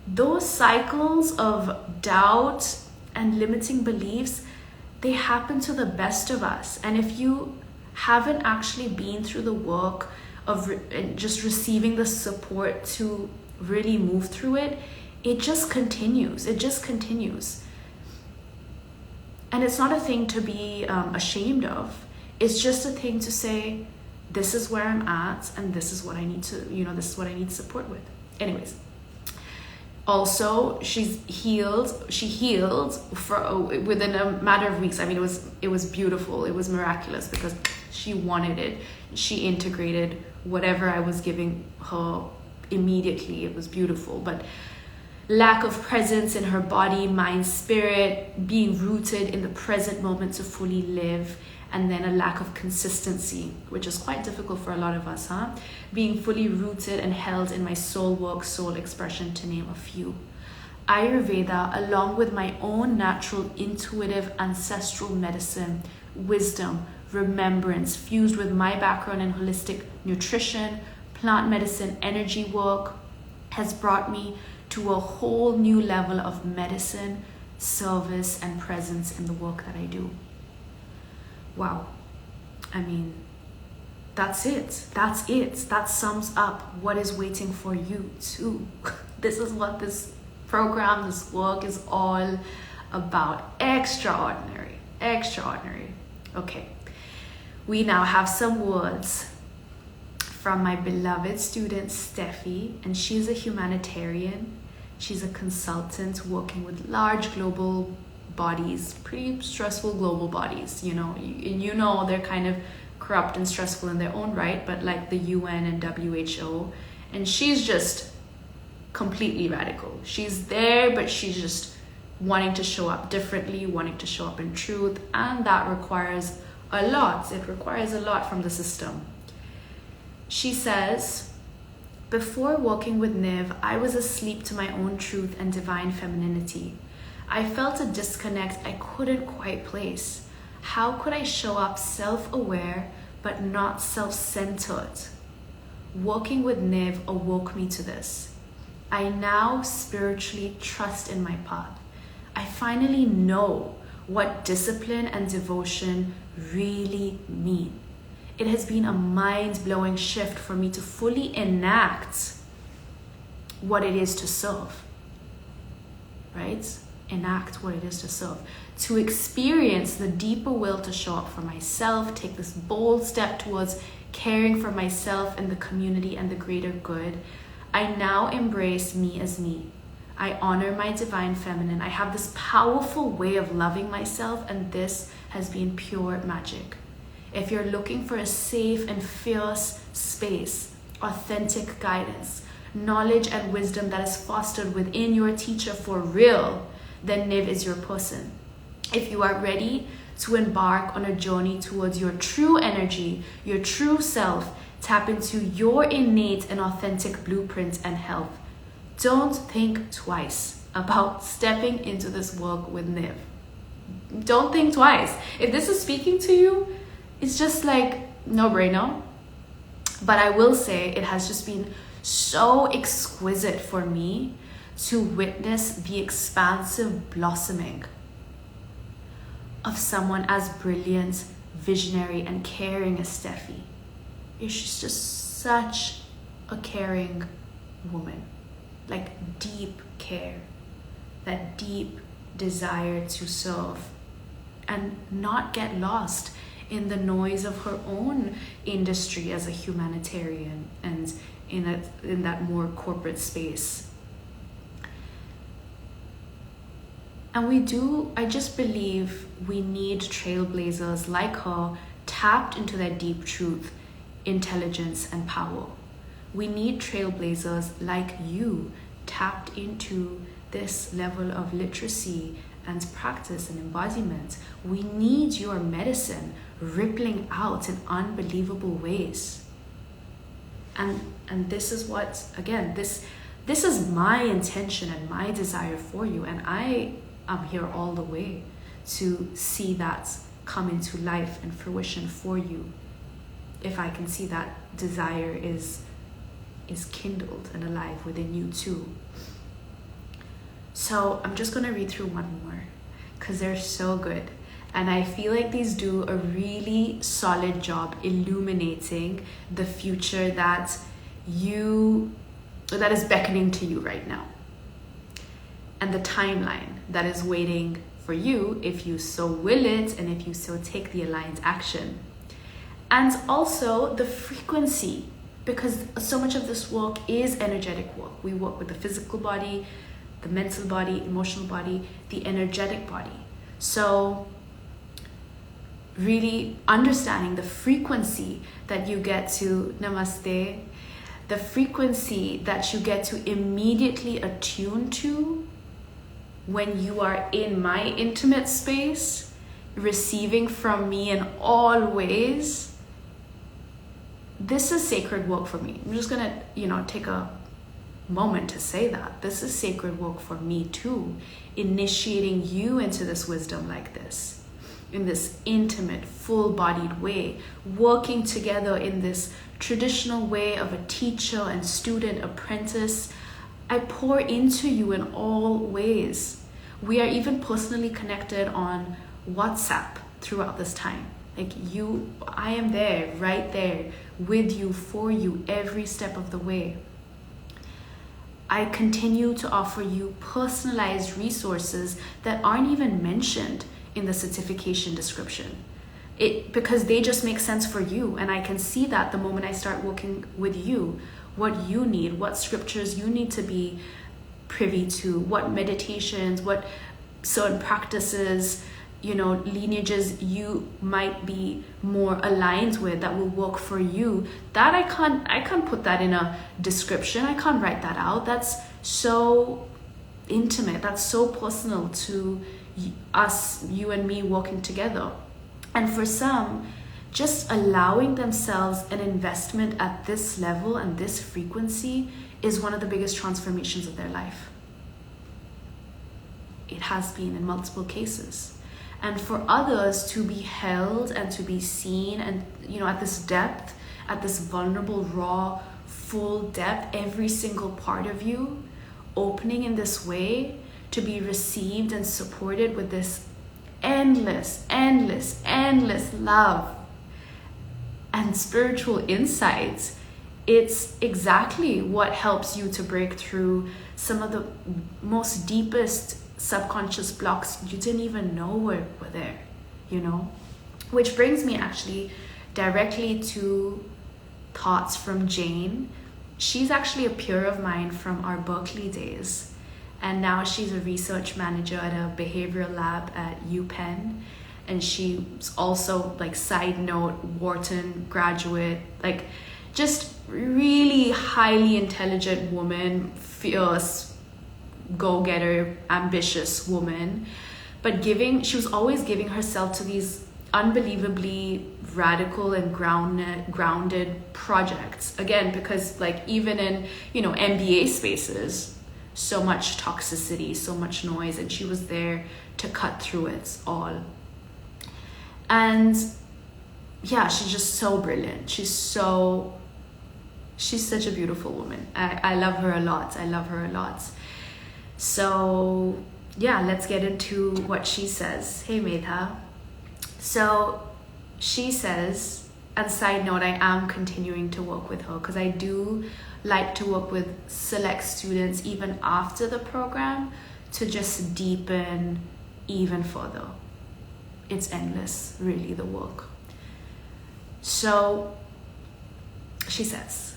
Those cycles of doubt and limiting beliefs, they happen to the best of us. And if you haven't actually been through the work of just receiving the support to really move through it, it just continues. It just continues. And it's not a thing to be ashamed of. It's just a thing to say, this is where I'm at, and this is what I need to, this is what I need support with. Anyways. Also, she healed for within a matter of weeks. I mean, it was beautiful. It was miraculous because she wanted it. She integrated whatever I was giving her immediately. It was beautiful. But lack of presence in her body, mind, spirit, being rooted in the present moment to fully live, and then a lack of consistency, which is quite difficult for a lot of us, being fully rooted and held in my soul work, soul expression, to name a few. Ayurveda, along with my own natural, intuitive, ancestral medicine, wisdom, remembrance, fused with my background in holistic nutrition, plant medicine, energy work, has brought me to a whole new level of medicine, service, and presence in the work that I do. Wow. I mean, that's it. That's it. That sums up what is waiting for you too. This is what this program, this work is all about. Extraordinary. Extraordinary. Okay. We now have some words from my beloved student, Steffi, and she's a humanitarian. She's a consultant working with large global bodies, pretty stressful global bodies, they're kind of corrupt and stressful in their own right, but like the UN and WHO, and she's just completely radical. She's there, but she's just wanting to show up differently, wanting to show up in truth, and that requires a lot. It requires a lot from the system. She says, "Before working with Niv, I was asleep to my own truth and divine femininity. I felt a disconnect I couldn't quite place. How could I show up self-aware but not self-centered? Working with Niv awoke me to this. I now spiritually trust in my path. I finally know what discipline and devotion really mean. It has been a mind-blowing shift for me to fully enact what it is to serve, right? Enact what it is to serve. To experience the deeper will to show up for myself, take this bold step towards caring for myself and the community and the greater good. I now embrace me as me. I honor my divine feminine. I have this powerful way of loving myself, and this has been pure magic. If you're looking for a safe and fierce space, authentic guidance, knowledge and wisdom that is fostered within your teacher for real, then Niv is your person. If you are ready to embark on a journey towards your true energy, your true self, tap into your innate and authentic blueprint and health, don't think twice about stepping into this work with Niv. Don't think twice. If this is speaking to you, it's just like no-brainer. But I will say it has just been so exquisite for me to witness the expansive blossoming of someone as brilliant, visionary, and caring as Steffi. She's just such a caring woman. Like deep care, that deep desire to serve and not get lost in the noise of her own industry as a humanitarian and in that more corporate space. And I just believe we need trailblazers like her, tapped into their deep truth, intelligence, and power. We need trailblazers like you, tapped into this level of literacy and practice and embodiment. We need your medicine rippling out in unbelievable ways. And this is what, again, this is my intention and my desire for you. And I am here all the way to see that come into life and fruition for you. If I can see that desire is kindled and alive within you too. So I'm just gonna read through one more because they're so good. And I feel like these do a really solid job illuminating the future that is beckoning to you right now. And the timeline that is waiting for you if you so will it and if you so take the aligned action. And also the frequency, because so much of this work is energetic work. We work with the physical body, the mental body, emotional body, the energetic body. So really understanding the frequency that you get to, namaste, the frequency that you get to immediately attune to when you are in my intimate space, receiving from me in all ways. This is sacred work for me. I'm just gonna, take a moment to say that. This is sacred work for me too. Initiating you into this wisdom like this, in this intimate, full-bodied way, working together in this traditional way of a teacher and student apprentice. I pour into you in all ways. We are even personally connected on WhatsApp throughout this time. I am there, right there, with you, for you, every step of the way. I continue to offer you personalized resources that aren't even mentioned in the certification description. Because they just make sense for you. And I can see that the moment I start working with you, what you need, what scriptures you need to be privy to, what meditations, what certain practices, lineages you might be more aligned with that will work for you. That I can't put that in a description. I can't write that out. That's so intimate. That's so personal to us, you and me working together. And for some, just allowing themselves an investment at this level and this frequency is one of the biggest transformations of their life. It has been in multiple cases. And for others to be held and to be seen and, at this depth, at this vulnerable, raw, full depth, every single part of you opening in this way, to be received and supported with this endless love and spiritual insights it's exactly what helps you to break through some of the most deepest subconscious blocks you didn't even know were there, you know? Which brings me actually directly to thoughts from Jane. She's actually a peer of mine from our Berkeley days, and now she's a research manager at a behavioral lab at UPenn, and she's also, like, side note, Wharton graduate, like, just really highly intelligent woman, fierce, go-getter, ambitious woman, but she was always giving herself to these unbelievably radical and grounded projects. Again, because, like, even in, you know, MBA spaces, so much toxicity, so much noise, and she was there to cut through it all. And yeah, she's just so brilliant. She's such a beautiful woman. I love her a lot. So yeah, let's get into what she says. Hey Medha. So she says, and side note, I am continuing to work with her because I do like to work with select students even after the program to just deepen even further. It's endless, really, the work. So she says,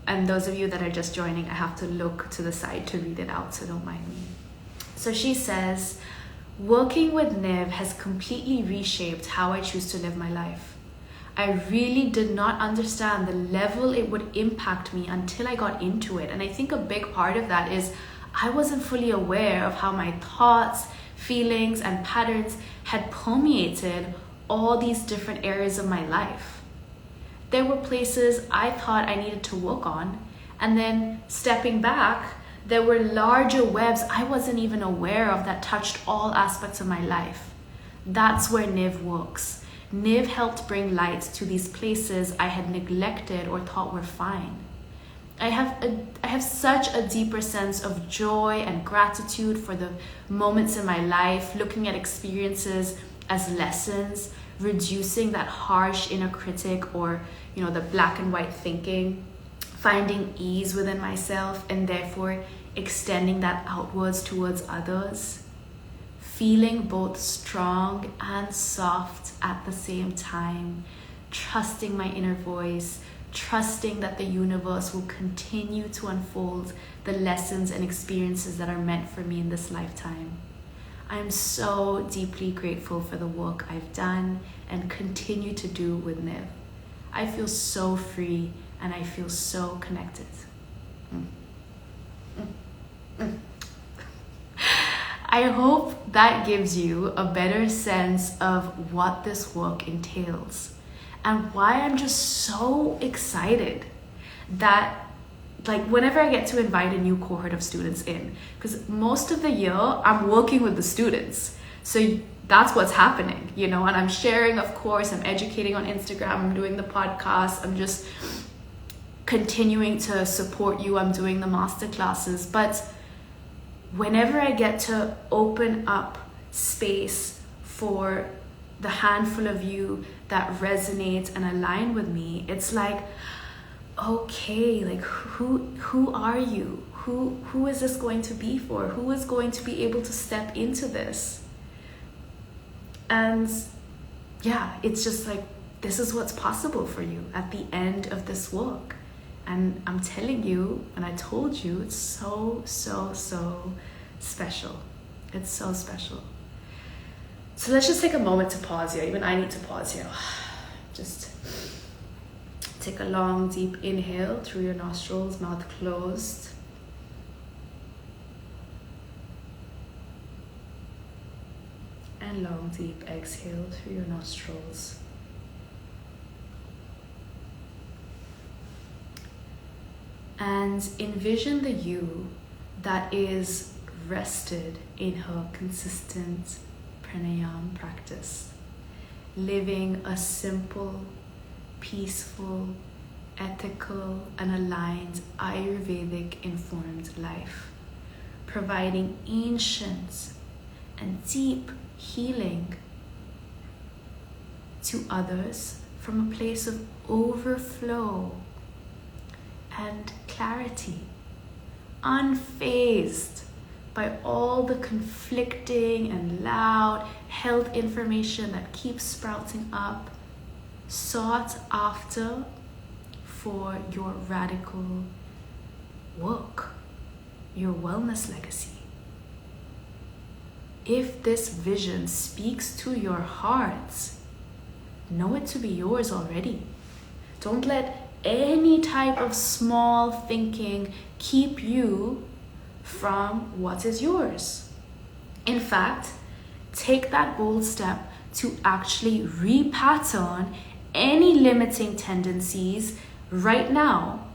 and those of you that are just joining, I have to look to the side to read it out, so don't mind me. So she says, working with Niv has completely reshaped how I choose to live my life. I really did not understand the level it would impact me until I got into it. And I think a big part of that is I wasn't fully aware of how my thoughts, feelings, and patterns had permeated all these different areas of my life. There were places I thought I needed to work on, and then stepping back, there were larger webs I wasn't even aware of that touched all aspects of my life. That's where Niv works. Niv helped bring light to these places I had neglected or thought were fine. I have such a deeper sense of joy and gratitude for the moments in my life, looking at experiences as lessons, reducing that harsh inner critic or, you know, the black and white thinking, finding ease within myself, and therefore extending that outwards towards others, feeling both strong and soft at the same time, trusting my inner voice, trusting that the universe will continue to unfold the lessons and experiences that are meant for me in this lifetime. I'm so deeply grateful for the work I've done and continue to do with Niv. I feel so free and I feel so connected. I hope that gives you a better sense of what this work entails and why I'm just so excited that, like, whenever I get to invite a new cohort of students in, because most of the year I'm working with the students, so that's what's happening, you know, and I'm sharing, of course, I'm educating on Instagram, I'm doing the podcast, I'm just continuing to support you, I'm doing the masterclasses. But whenever I get to open up space for the handful of you that resonate and align with me, it's like, okay, like who are you? Who is this going to be for? Who is going to be able to step into this? And yeah, it's just like, this is what's possible for you at the end of this work. And I'm telling you, and I told you, it's so, so, so special. It's so special. So let's just take a moment to pause here. Even I need to pause here. Just take a long, deep inhale through your nostrils, mouth closed. And long, deep exhale through your nostrils. And envision the you that is rested in her consistent pranayama practice, living a simple, peaceful, ethical, and aligned Ayurvedic informed life, providing ancient and deep healing to others from a place of overflow and clarity, unfazed by all the conflicting and loud health information that keeps sprouting up, sought after for your radical work, your wellness legacy. If this vision speaks to your hearts, know it to be yours already. Don't let any type of small thinking keep you from what is yours. In fact, take that bold step to actually repattern any limiting tendencies right now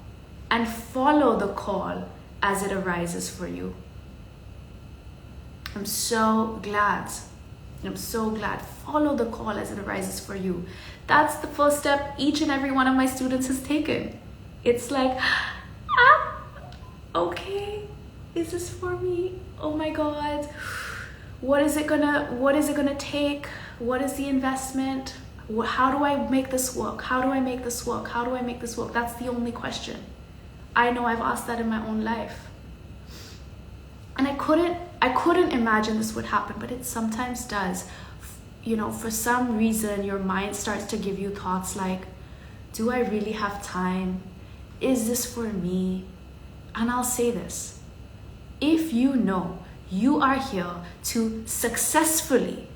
and follow the call as it arises for you. I'm so glad. Follow the call as it arises for you. That's the first step each and every one of my students has taken. It's like, okay, is this for me? Oh my God. What is it gonna take? What is the investment? How do I make this work? How do I make this work? How do I make this work? That's the only question. I know I've asked that in my own life. And I couldn't imagine this would happen, but it sometimes does. You know, for some reason, your mind starts to give you thoughts like, do I really have time? Is this for me? And I'll say this, if you know you are here to successfully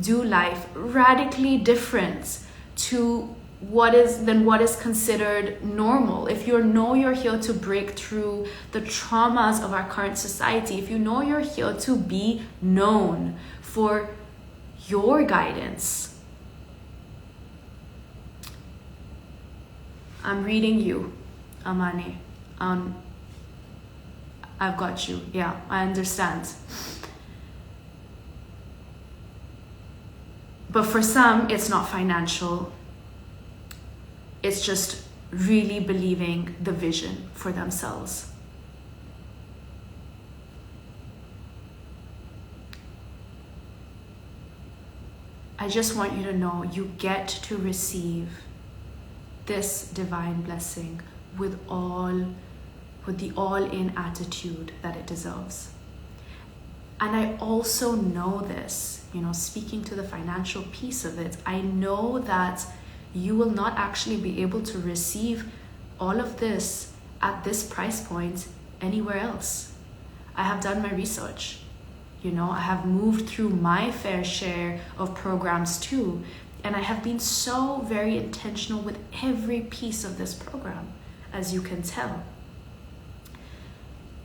do life radically different to what is considered normal, if you know you're here to break through the traumas of our current society, if you know you're here to be known for your guidance, I'm reading you, Amani. I've got you. Yeah, I understand. But for some, it's not financial. It's just really believing the vision for themselves. I just want you to know you get to receive this divine blessing with the all-in attitude that it deserves. And I also know this, speaking to the financial piece of it, I know that you will not actually be able to receive all of this at this price point anywhere else. I have done my research. I have moved through my fair share of programs too, and I have been so very intentional with every piece of this program, as you can tell.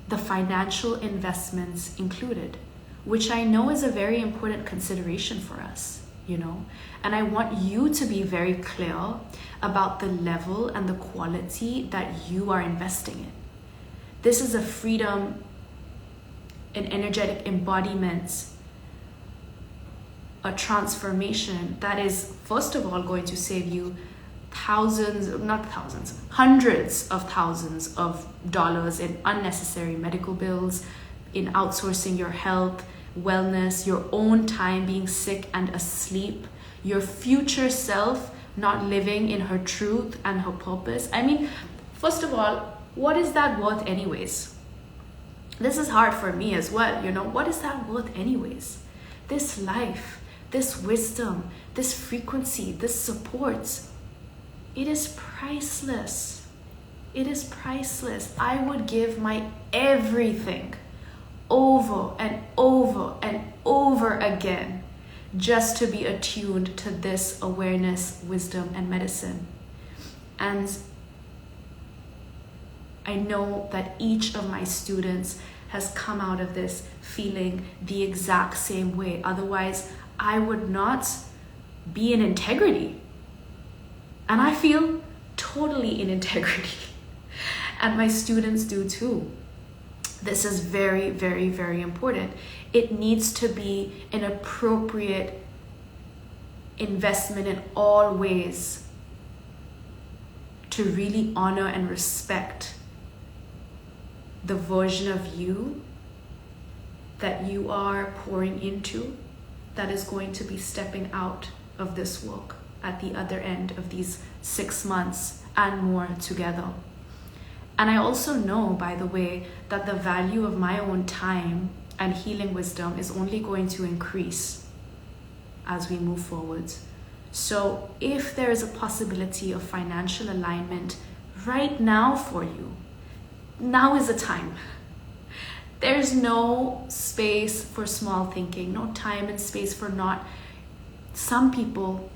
The financial investments included, which I know is a very important consideration for us, and I want you to be very clear about the level and the quality that you are investing in. This is a freedom, an energetic embodiment, a transformation that is, first of all, going to save you hundreds of thousands of dollars in unnecessary medical bills, in outsourcing your health, wellness, your own time being sick and asleep, your future self not living in her truth and her purpose. I mean, first of all, what is that worth anyways? This is hard for me as well, what is that worth anyways? This life, this wisdom, this frequency, this support, it is priceless. It is priceless. I would give my everything over and over and over again just to be attuned to this awareness, wisdom, and medicine. And I know that each of my students has come out of this feeling the exact same way. Otherwise, I would not be in integrity. And I feel totally in integrity. And my students do too. This is very, very, very important. It needs to be an appropriate investment in all ways to really honor and respect the version of you that you are pouring into, that is going to be stepping out of this work at the other end of these 6 months and more together. And I also know, by the way, that the value of my own time and healing wisdom is only going to increase as we move forward. So if there is a possibility of financial alignment right now for you, now is the time. There's no space for small thinking, no time and space for not. Some people,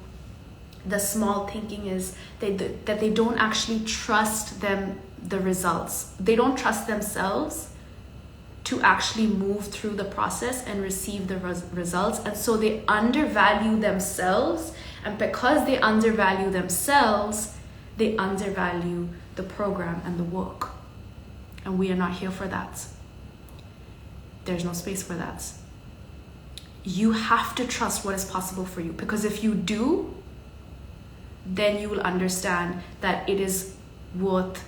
the small thinking is that they don't actually trust the results. They don't trust themselves to actually move through the process and receive the results. And so they undervalue themselves. And because they undervalue themselves, they undervalue the program and the work. And we are not here for that. There's no space for that. You have to trust what is possible for you, because if you do, then you will understand that it is worth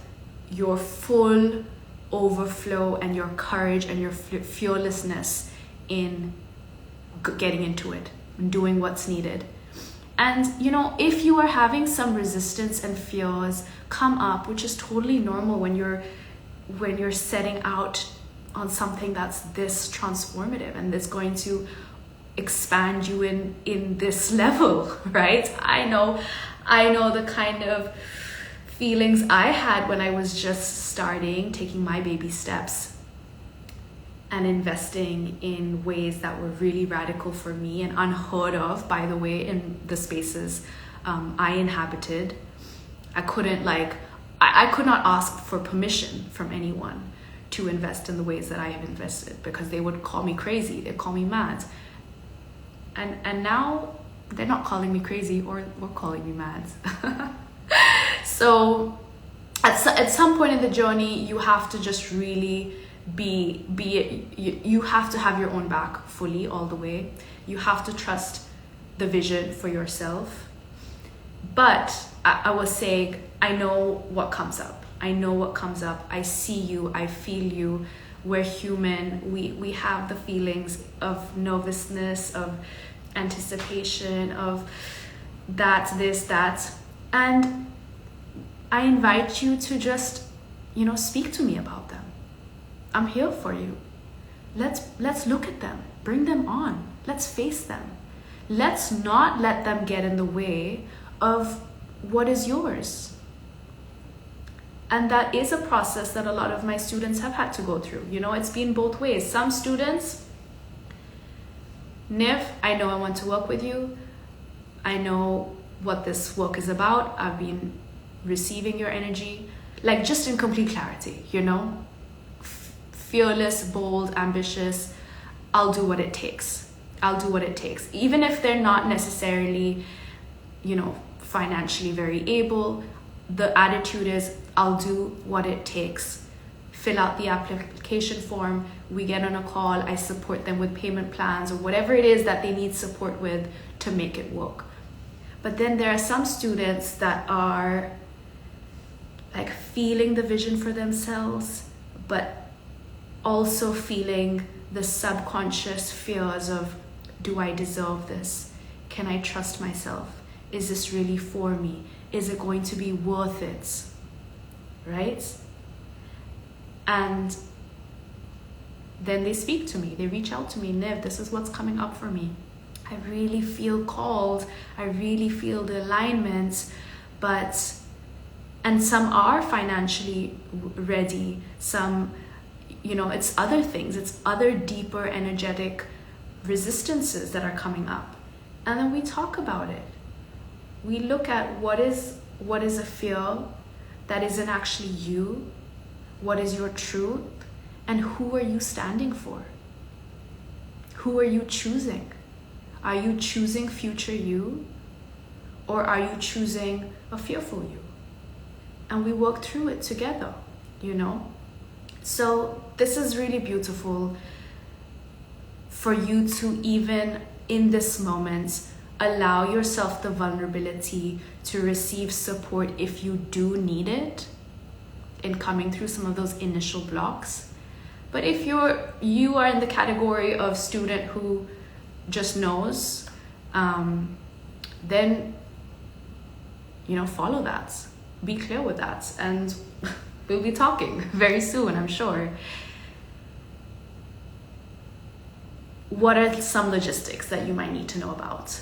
your full overflow and your courage and your fearlessness in getting into it, doing what's needed. And if you are having some resistance and fears come up, which is totally normal when you're setting out on something that's this transformative and that's going to expand you in this level, right? I know the kind of feelings I had when I was just starting, taking my baby steps and investing in ways that were really radical for me and unheard of, by the way, in the spaces I inhabited. I could not ask for permission from anyone to invest in the ways that I have invested, because they would call me crazy, they'd call me mad. And now they're not calling me crazy or calling me mad. So at some point in the journey, you have to just really you have to have your own back fully all the way. You have to trust the vision for yourself. But I was saying, I know what comes up. I see you, I feel you. We're human. We have the feelings of nervousness, of anticipation, of that. And I invite you to just, speak to me about them. I'm here for you. Let's look at them. Bring them on. Let's face them. Let's not let them get in the way of what is yours. And that is a process that a lot of my students have had to go through. It's been both ways. Some students, Niv, I know I want to work with you. I know what this work is about. I've been receiving your energy, just in complete clarity, fearless, bold, ambitious. I'll do what it takes. Even if they're not necessarily, financially very able, the attitude is, I'll do what it takes. Fill out the application form. We get on a call. I support them with payment plans or whatever it is that they need support with to make it work. But then there are some students that are feeling the vision for themselves, but also feeling the subconscious fears of, do I deserve this? Can I trust myself? Is this really for me? Is it going to be worth it? Right? And then they speak to me. They reach out to me. Niv, this is what's coming up for me. I really feel called. I really feel the alignments. And some are financially ready. Some, it's other things. It's other deeper energetic resistances that are coming up. And then we talk about it. We look at what is a fear that isn't actually you, what is your truth, and who are you standing for? Who are you choosing? Are you choosing future you, or are you choosing a fearful you? And we work through it together, So this is really beautiful for you to, even in this moment, allow yourself the vulnerability to receive support if you do need it in coming through some of those initial blocks. But if you are in the category of student who just knows, then follow that. Be clear with that. And we'll be talking very soon, I'm sure. What are some logistics that you might need to know about?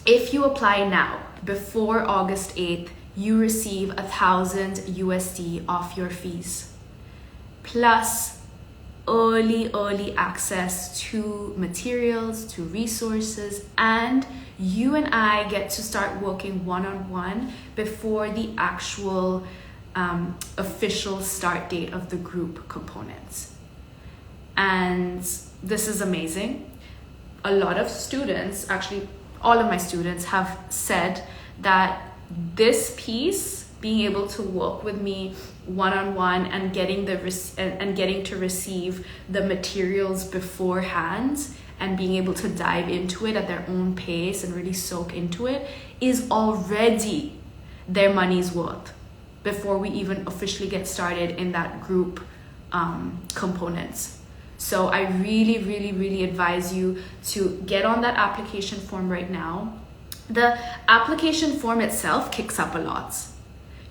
If you apply now, before August 8th, you receive $1,000 USD off your fees, plus early access to materials, to resources, and you and I get to start working one-on-one before the actual official start date of the group components. And this is amazing. A lot of students, actually all of my students, have said that this piece, being able to work with me one-on-one and getting to receive the materials beforehand and being able to dive into it at their own pace and really soak into it, is already their money's worth before we even officially get started in that group components. So I really advise you to get on that application form right now. The application form itself kicks up a lot.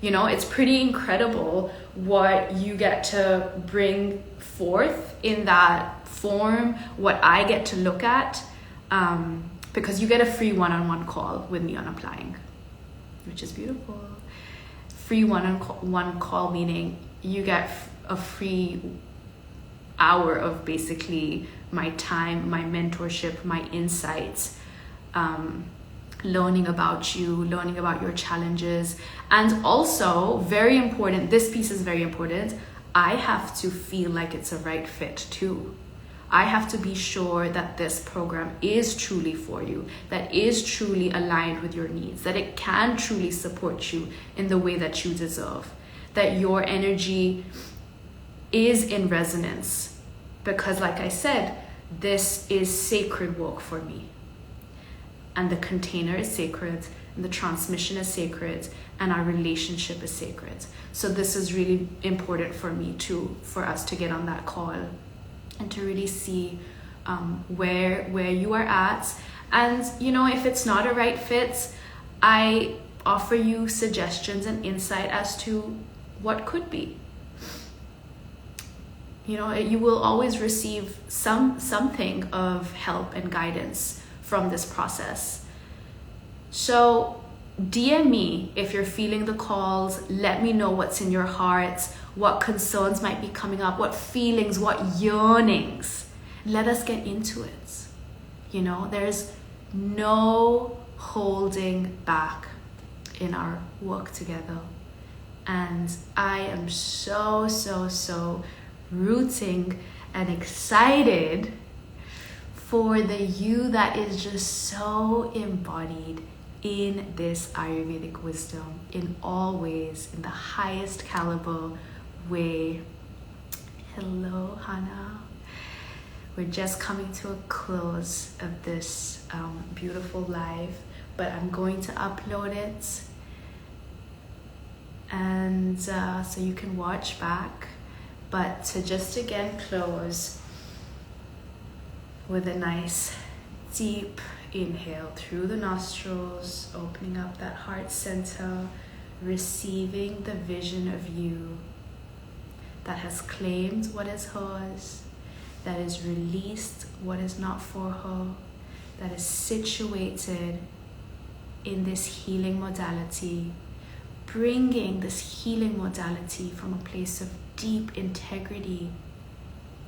It's pretty incredible what you get to bring forth in that form, what I get to look at, because you get a free one-on-one call with me on applying, which is beautiful. Free one-on-one call, meaning you get a free hour of basically my time, my mentorship, my insights, learning about you, learning about your challenges. And also, very important, this piece is very important, I have to feel like it's a right fit too. I have to be sure that this program is truly for you, that is truly aligned with your needs, that it can truly support you in the way that you deserve, that your energy is in resonance. Because like I said, this is sacred work for me. And the container is sacred, and the transmission is sacred, and our relationship is sacred. So this is really important for me too, for us to get on that call and to really see where you are at. And if it's not a right fit, I offer you suggestions and insight as to what could be. You will always receive something of help and guidance from this process. So DM me if you're feeling the calls. Let me know what's in your heart, what concerns might be coming up, what feelings, what yearnings. Let us get into it. There's no holding back in our work together. And I am so rooting and excited for the you that is just so embodied in this Ayurvedic wisdom in all ways, in the highest caliber way. Hello, Hannah. We're just coming to a close of this beautiful live, but I'm going to upload it, and so you can watch back. But to just again close with a nice deep inhale through the nostrils, opening up that heart center, receiving the vision of you that has claimed what is hers, that is released what is not for her, that is situated in this healing modality, bringing this healing modality from a place of deep integrity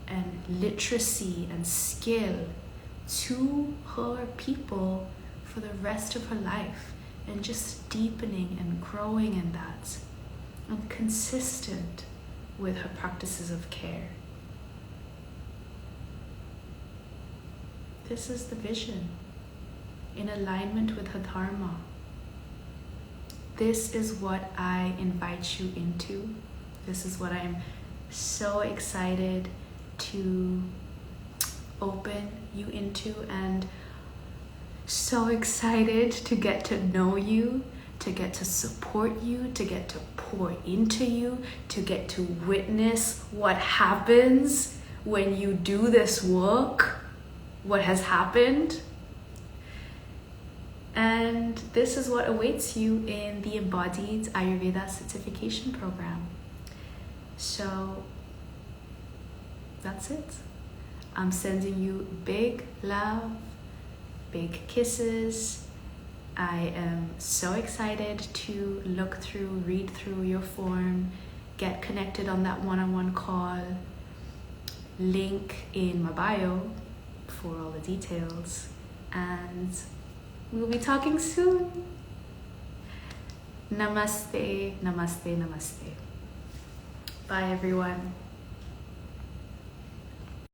and literacy and skill to her people for the rest of her life, and just deepening and growing in that, and consistent with her practices of care. This is the vision, in alignment with her dharma. This is what I invite you into. This is what I'm so excited to open you into, and so excited to get to know you, to get to support you, to get to pour into you, to get to witness what happens when you do this work, what has happened. And this is what awaits you in the Embodied Ayurveda Certification Program. So that's it. I'm sending you big love, big kisses. I am so excited to read through your form, get connected on that one-on-one call. Link in my bio for all the details. And we'll be talking soon. Namaste, namaste, namaste. Bye, everyone.